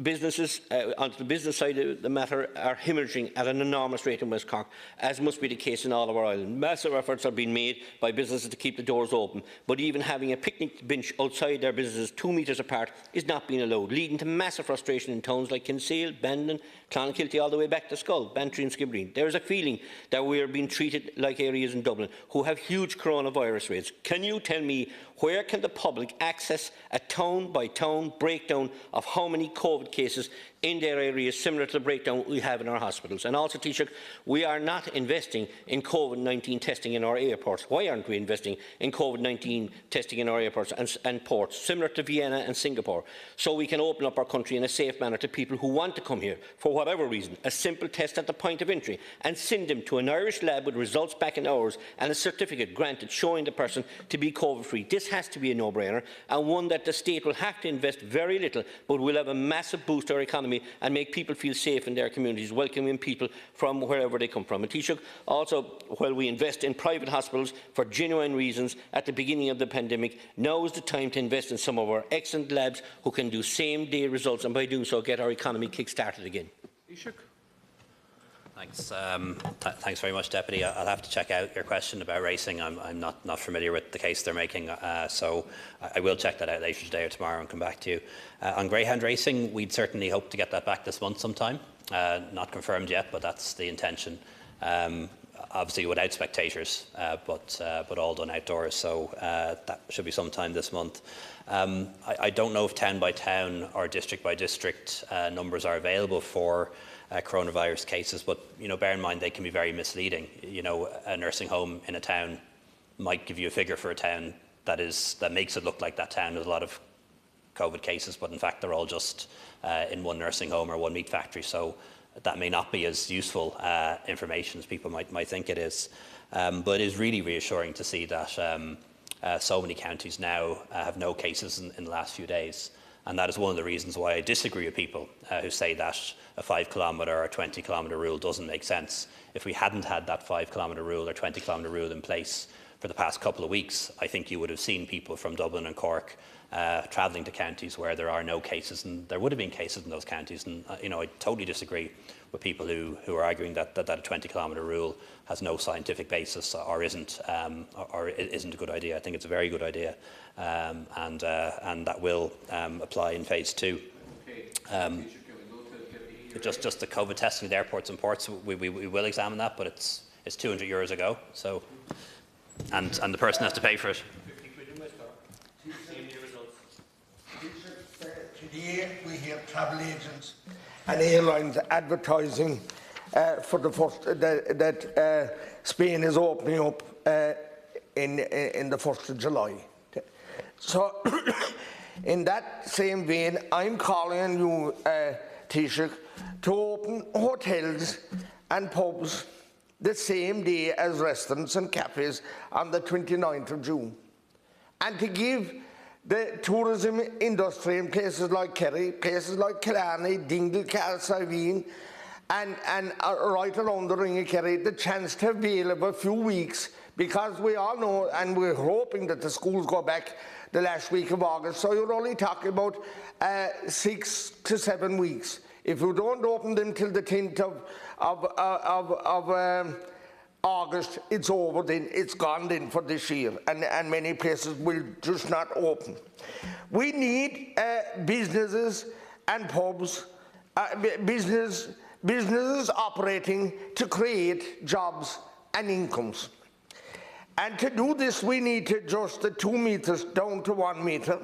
Speaker 11: businesses on the business side of the matter are hemorrhaging at an enormous rate in West Cork, as must be the case in all of our island. Massive efforts are being made by businesses to keep the doors open, but even having a picnic bench outside their businesses 2 metres apart is not being allowed, leading to massive frustration in towns like Kinsale, Bandon, Clonakilty, all the way back to Scull, Bantry and Skibbereen. There is a feeling that we are being treated like areas in Dublin who have huge coronavirus rates. Can you tell me, where can the public access a town-by-town breakdown of how many COVID cases in their areas, similar to the breakdown we have in our hospitals? And also, Taoiseach, we are not investing in COVID-19 testing in our airports. Why aren't we investing in COVID-19 testing in our airports and ports, similar to Vienna and Singapore, so we can open up our country in a safe manner to people who want to come here for whatever reason, a simple test at the point of entry, and send them to an Irish lab with results back in hours and a certificate granted showing the person to be COVID-free? This has to be a no-brainer, and one that the state will have to invest very little, but will have a massive boost to our economy and make people feel safe in their communities, welcoming people from wherever they come from. And Taoiseach, also, while we invest in private hospitals for genuine reasons at the beginning of the pandemic, now is the time to invest in some of our excellent labs who can do same-day results, and by doing so get our economy kick-started again.
Speaker 4: Taoiseach.
Speaker 1: Thanks. Thanks very much, Deputy. I'll have to check out your question about racing. I'm not familiar with the case they're making, so I will check that out later today or tomorrow and come back to you. On greyhound racing, we'd certainly hope to get that back this month sometime. Not confirmed yet, but that's the intention. Obviously without spectators, but all done outdoors, so that should be sometime this month. I don't know if town by town or district by district numbers are available for coronavirus cases, but bear in mind they can be very misleading. A nursing home in a town might give you a figure for a town that makes it look like that town has a lot of COVID cases, but in fact they're all just in one nursing home or one meat factory. So that may not be as useful information as people might think it is. But it is really reassuring to see that so many counties now have no cases in the last few days. And that is one of the reasons why I disagree with people who say that a 5-kilometre or 20-kilometre rule doesn't make sense. If we hadn't had that 5-kilometre rule or 20-kilometre rule in place for the past couple of weeks, I think you would have seen people from Dublin and Cork travelling to counties where there are no cases, and there would have been cases in those counties. And I totally disagree with people who are arguing that a 20-kilometre rule has no scientific basis or isn't a good idea. I think it's a very good idea, and that will apply in phase 2. Just the COVID testing at airports and ports, we will examine that, but it's €200 a go. So, and the person has to pay for it.
Speaker 12: Today we hear travel agents and airlines advertising for the first that Spain is opening up in the 1st of July. So, in that same vein, I'm calling on you, Taoiseach, to open hotels and pubs the same day as restaurants and cafes on the 29th of June, and to give the tourism industry in places like Kerry, places like Killarney, Dingle, Carlsavine, and right around the Ring of Kerry, the chance to avail of a few weeks, because we all know, and we're hoping that the schools go back the last week of August, so you're only talking about 6 to 7 weeks. If you don't open them till the 10th of August, it's over then, it's gone then for this year, and many places will just not open. We need businesses and pubs, businesses operating to create jobs and incomes. And to do this, we need to adjust the 2 metres down to 1 metre.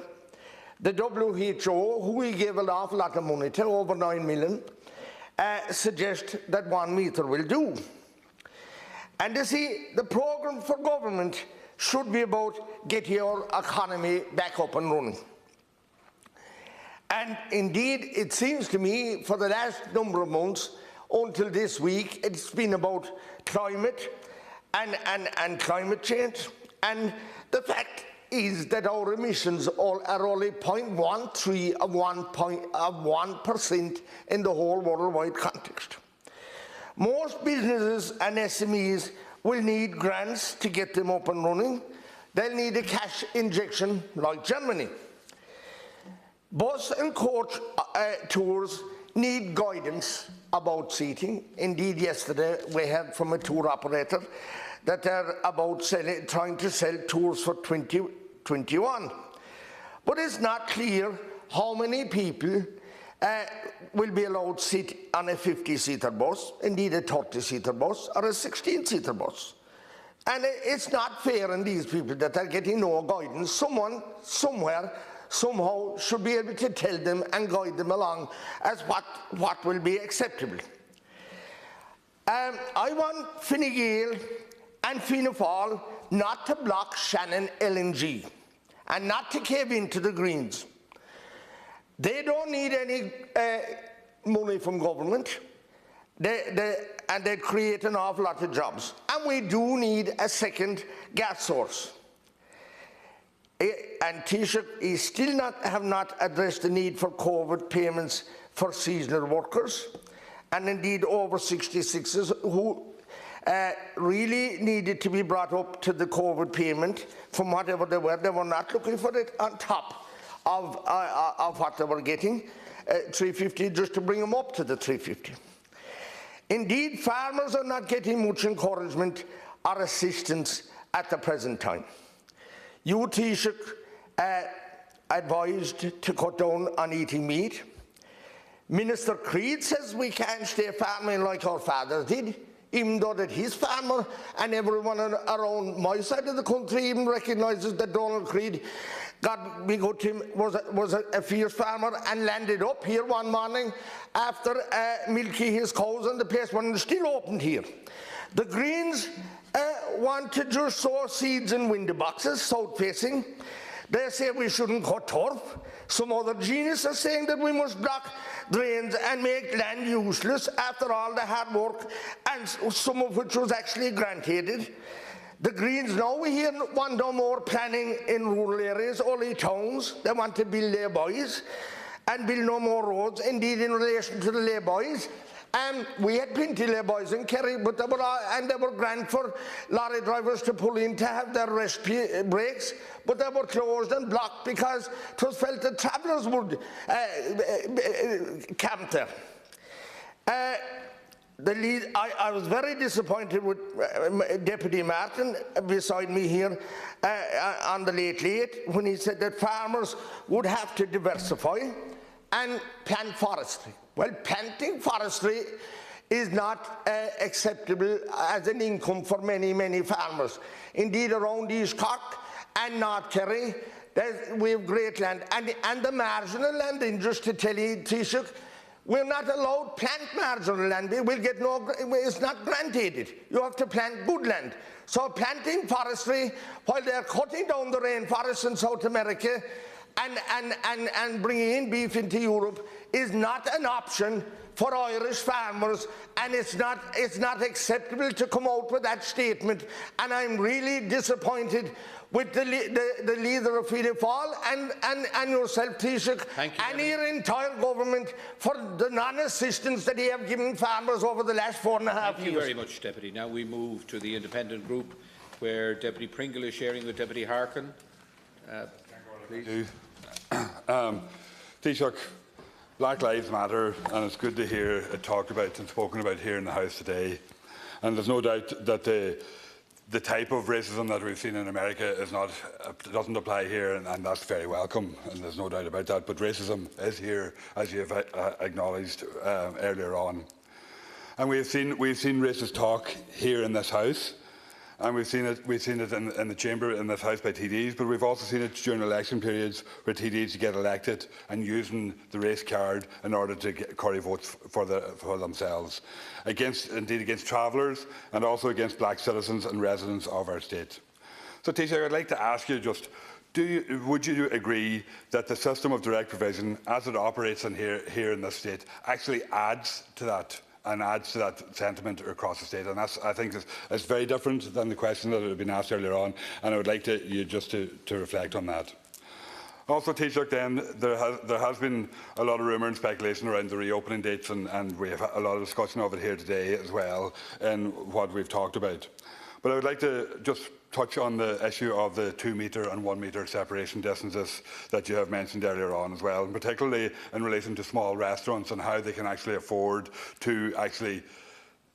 Speaker 12: The WHO, who we gave an awful lot of money to, over 9 million, suggest that 1 metre will do. And you see, the programme for government should be about getting your economy back up and running. And indeed, it seems to me, for the last number of months, until this week, it's been about climate and climate change. And the fact is that our emissions are only 0.13 of 1% in the whole worldwide context. Most businesses and SMEs will need grants to get them up and running. They'll need a cash injection like Germany. Bus and coach tours need guidance about seating. Indeed, yesterday we heard from a tour operator that they're about trying to sell tours for 2021. But it's not clear how many people will be allowed to sit on a 50-seater bus, indeed a 30-seater bus, or a 16-seater bus. And it's not fair on these people that are getting no guidance. Someone, somewhere, somehow should be able to tell them and guide them along as what will be acceptable. I want Fine Gael and Fianna Fáil not to block Shannon LNG and not to cave into the Greens. They don't need any money from government, and they create an awful lot of jobs. And we do need a second gas source. And Taoiseach still have not addressed the need for COVID payments for seasonal workers, and indeed over 66s who really needed to be brought up to the COVID payment from whatever they were. They were not looking for it on top of what they were getting, 350, just to bring them up to the 350. Indeed, farmers are not getting much encouragement or assistance at the present time. You, Taoiseach, advised to cut down on eating meat. Minister Creed says we can't stay farming like our fathers did, even though that he's farmer, and everyone around my side of the country even recognises that Donald Creed, God be good to him, was a fierce farmer and landed up here one morning after milking his cows, and the place wasn't still opened here. The Greens want to just sow seeds in window boxes, south-facing. They say we shouldn't cut turf. Some other genius are saying that we must block drains and make land useless after all the hard work, and some of which was actually granted. The Greens now, we hear, want no more planning in rural areas, only towns. They want to build lay-bys and build no more roads. Indeed, in relation to the lay-bys, we had plenty of lay-bys in Kerry, but they were grand for lorry drivers to pull in to have their rest breaks, but they were closed and blocked because it was felt that travellers would camp there. I was very disappointed with Deputy Martin beside me here on the Late when he said that farmers would have to diversify and plant forestry. Well, planting forestry is not acceptable as an income for many, many farmers. Indeed, around East Cork and North Kerry, we have great land. And the marginal land interest, to tell you, Taoiseach, we're not allowed to plant marginal land. We'll get it's not granted. You have to plant good land. So planting forestry, while they're cutting down the rainforests in South America and bringing in beef into Europe, is not an option for Irish farmers, and it's not acceptable to come out with that statement. And I'm really disappointed with the leader of Fianna Fáil and yourself, Taoiseach, and your entire government for the non-assistance that you have given farmers over the last 4.5 years.
Speaker 4: Thank you very much, Deputy. Now we move to the independent group, where Deputy Pringle is sharing with Deputy Harkin. Please.
Speaker 13: Taoiseach, Black Lives Matter, and it's good to hear it talked about and spoken about here in the House today. And there's no doubt that the type of racism that we've seen in America doesn't apply here, and that's very welcome, and there's no doubt about that. But racism is here, as you have acknowledged earlier on. And we've seen racist talk here in this House. And we've seen it in the chamber in this House by TDs, but we've also seen it during election periods where TDs get elected and using the race card in order to curry votes for themselves, against travellers and also against black citizens and residents of our state. So, Taoiseach, I'd like to ask you just, would you agree that the system of direct provision, as it operates here in this state, actually adds to that? And adds to that sentiment across the state, and that's, I think, it's very different than the question that had been asked earlier on, and I would like you just to reflect on that. Also, Taoiseach, then there has been a lot of rumour and speculation around the reopening dates, and we have a lot of discussion of it here today as well, in what we've talked about. But I would like to just touch on the issue of the 2 metre and 1 metre separation distances that you have mentioned earlier on as well, and particularly in relation to small restaurants and how they can actually afford to actually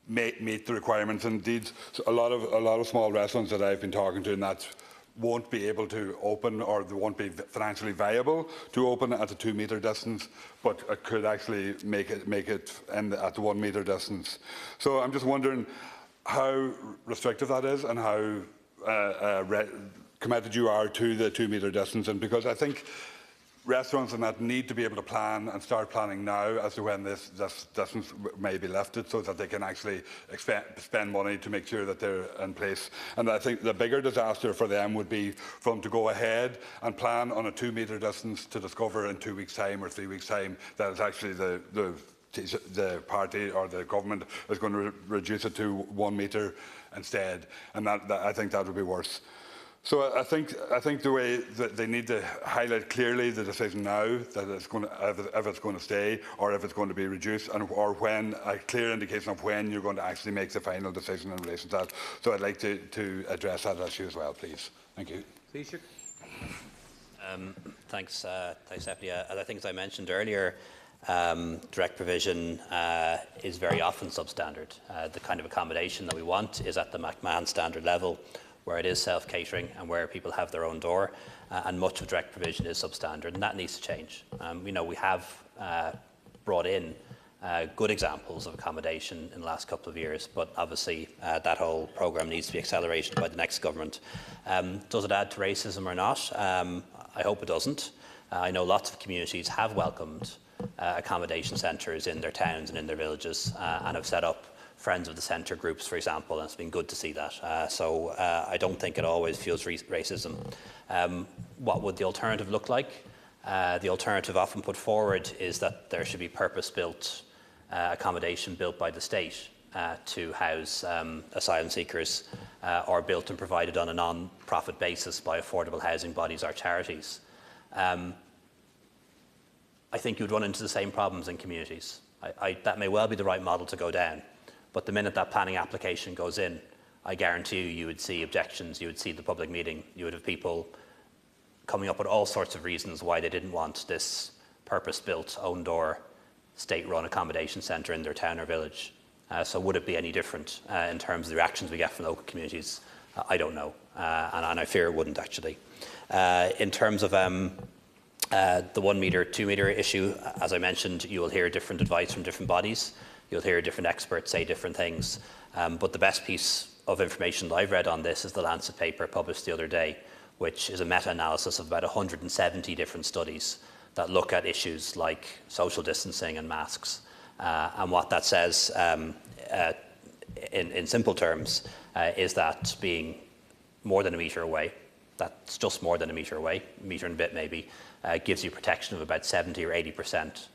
Speaker 13: meet the requirements. Indeed, a lot of small restaurants that I've been talking to, and that won't be able to open, or they won't be financially viable to open at a 2 metre distance, but it could actually make it at the 1 metre distance. So I'm just wondering how restrictive that is, and how committed you are to the 2 metre distance. And because I think restaurants and that need to be able to plan and start planning now as to when this distance may be lifted, so that they can actually spend money to make sure that they're in place. And I think the bigger disaster for them would be for them to go ahead and plan on a 2 metre distance to discover in 2 weeks' time or 3 weeks' time that it's actually the party or the government is going to reduce it to 1 metre instead, and I think that would be worse. So I think the way that they need to highlight clearly the decision now, that it's going to, if it's going to stay or if it's going to be reduced, or when a clear indication of when you're going to actually make the final decision in relation to that. So I'd like to address that issue as well, please. Thank you.
Speaker 4: Taoiseach.
Speaker 1: Thanks, Deputy. I think, as I mentioned earlier, direct provision is very often substandard. The kind of accommodation that we want is at the McMahon standard level, where it is self-catering and where people have their own door, and much of direct provision is substandard, and that needs to change. We have brought in good examples of accommodation in the last couple of years, but obviously that whole programme needs to be accelerated by the next government. Does it add to racism or not? I hope it doesn't. I know lots of communities have welcomed accommodation centres in their towns and in their villages, and have set up Friends of the Centre groups, for example, and it's been good to see that. So I don't think it always fuels racism. What would the alternative look like? The alternative often put forward is that there should be purpose-built accommodation built by the state to house asylum seekers, or built and provided on a non-profit basis by affordable housing bodies or charities. I think you'd run into the same problems in communities. That may well be the right model to go down, but the minute that planning application goes in, I guarantee you would see objections, you would see the public meeting, you would have people coming up with all sorts of reasons why they didn't want this purpose-built, own-door, state-run accommodation centre in their town or village. So would it be any different in terms of the reactions we get from local communities? I don't know, and I fear it wouldn't, actually. In terms of The 1 metre, 2 metre issue, as I mentioned, you will hear different advice from different bodies. You'll hear different experts say different things. But the best piece of information that I've read on this is the Lancet paper published the other day, which is a meta-analysis of about 170 different studies that look at issues like social distancing and masks. And what that says, in simple terms, is that being more than a metre away, that's just more than a metre away, a metre and a bit maybe, gives you protection of about 70 or 80%.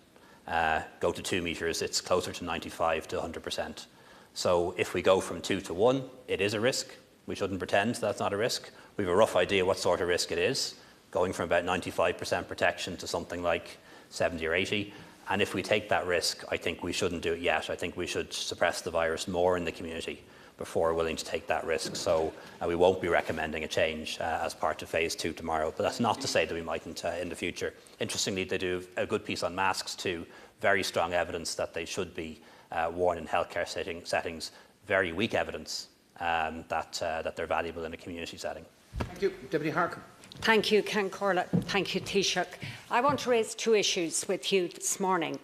Speaker 1: Go to 2 metres, it's closer to 95 to 100%. So if we go from 2 to 1, it is a risk. We shouldn't pretend that's not a risk. We have a rough idea what sort of risk it is, going from about 95% protection to something like 70 or 80. And if we take that risk, I think we shouldn't do it yet. I think we should suppress the virus more in the community before we're willing to take that risk. So we won't be recommending a change as part of phase 2 tomorrow. But that's not to say that we mightn't in the future. Interestingly, they do a good piece on masks too. Very strong evidence that they should be worn in healthcare settings. Very weak evidence that they're valuable in a community setting.
Speaker 4: Thank you. Deputy Harkin.
Speaker 14: Thank you, Ken Corlett. Thank you, Taoiseach. I want to raise 2 issues with you this morning.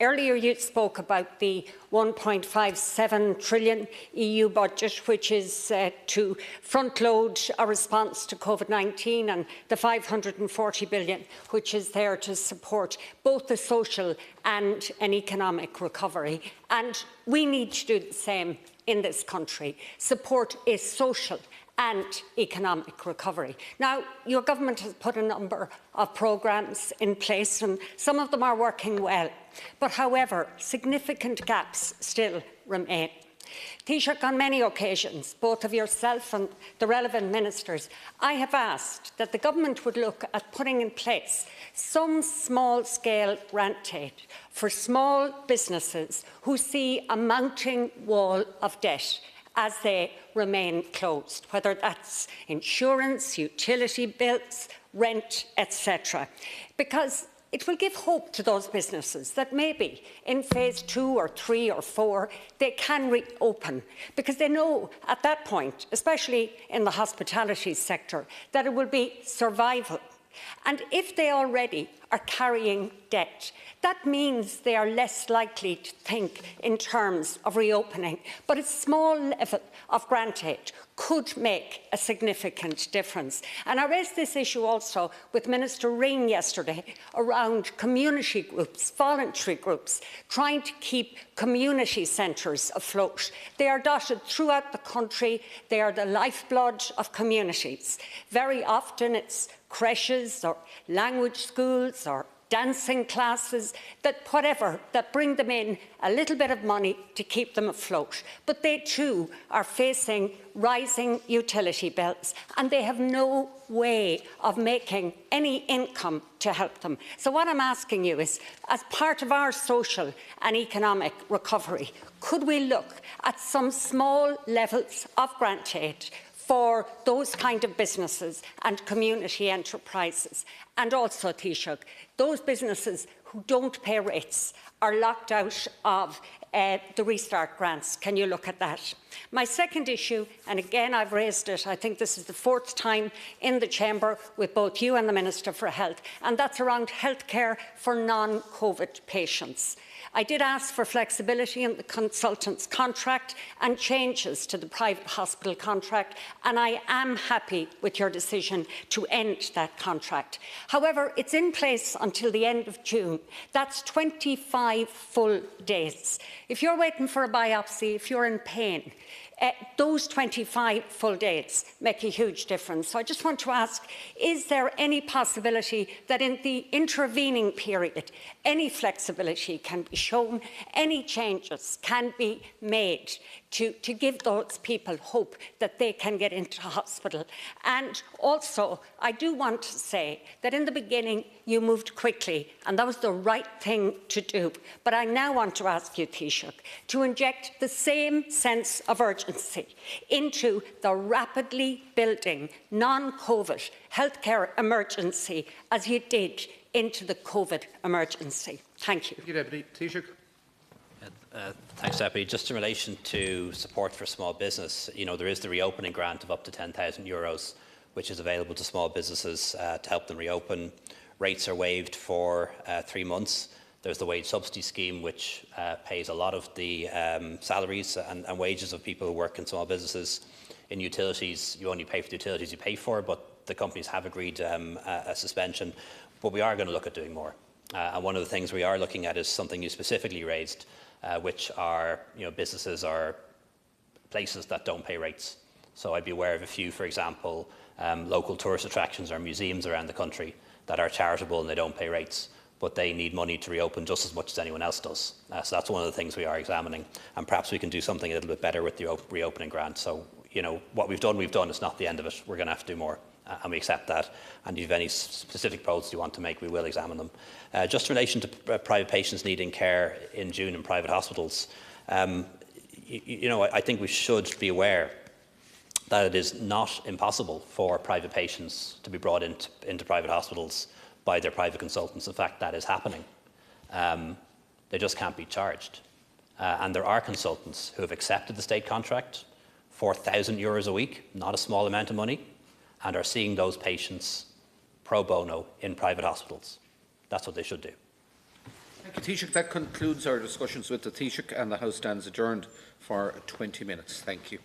Speaker 14: Earlier you spoke about the 1.57 trillion EU budget, which is to front-load a response to COVID-19, and the 540 billion, which is there to support both the social and an economic recovery. And we need to do the same in this country. Support a social and economic recovery. Now, your government has put a number of programmes in place, and some of them are working well. But however, significant gaps still remain. Taoiseach, on many occasions, both of yourself and the relevant ministers, I have asked that the government would look at putting in place some small-scale grant aid for small businesses who see a mounting wall of debt as they remain closed, whether that's insurance, utility bills, rent, etc. Because it will give hope to those businesses that maybe in phase 2 or 3 or 4 they can reopen, because they know at that point, especially in the hospitality sector, that it will be survival. And if they already are carrying debt, that means they are less likely to think in terms of reopening. But a small level of grant aid could make a significant difference. And I raised this issue also with Minister Ring yesterday around community groups, voluntary groups, trying to keep community centres afloat. They are dotted throughout the country. They are the lifeblood of communities. Very often it's creches or language schools or dancing classes, that bring them in a little bit of money to keep them afloat. But they too are facing rising utility bills, and they have no way of making any income to help them. So what I'm asking you is, as part of our social and economic recovery, could we look at some small levels of grant aid for those kind of businesses and community enterprises? And also, Taoiseach, those businesses who don't pay rates are locked out of the restart grants. Can you look at that? My second issue, and again I've raised it, I think this is the 4th time in the Chamber with both you and the Minister for Health, and that's around healthcare for non-COVID patients. I did ask for flexibility in the consultant's contract and changes to the private hospital contract, and I am happy with your decision to end that contract. However, it's in place until the end of June. That's 25 full days. If you're waiting for a biopsy, if you're in pain, those 25 full days make a huge difference. So I just want to ask, is there any possibility that in the intervening period, any flexibility can be shown, any changes can be made to give those people hope that they can get into hospital? And also, I do want to say that in the beginning, you moved quickly, and that was the right thing to do. But I now want to ask you, Taoiseach, to inject the same sense of urgency into the rapidly building non-COVID healthcare emergency as you did into the COVID emergency. Thank you.
Speaker 4: Thank you, Deputy. Taoiseach.
Speaker 1: Thanks, Deputy. Just in relation to support for small business, there is the reopening grant of up to €10,000, which is available to small businesses to help them reopen. rates are waived for 3 months. There's the wage subsidy scheme, which pays a lot of the salaries and wages of people who work in small businesses. In utilities, you only pay for the utilities you pay for, but the companies have agreed a suspension. But we are going to look at doing more. And one of the things we are looking at is something you specifically raised, which are businesses or places that don't pay rates. So I'd be aware of a few, for example, local tourist attractions or museums around the country that are charitable and they don't pay rates, but they need money to reopen just as much as anyone else does. So that's one of the things we are examining, and perhaps we can do something a little bit better with the reopening grant. So, what we've done, it's not the end of it. We're going to have to do more, and we accept that. And if you have any specific proposals you want to make, we will examine them. Just in relation to private patients needing care in June in private hospitals, I think we should be aware that it is not impossible for private patients to be brought into private hospitals by their private consultants. In fact, that is happening. They just can't be charged. And there are consultants who have accepted the state contract for €1,000 a week, not a small amount of money, and are seeing those patients pro bono in private hospitals. That's what they should do.
Speaker 4: Thank you, Taoiseach. That concludes our discussions with the Taoiseach, and the House stands adjourned for 20 minutes. Thank you.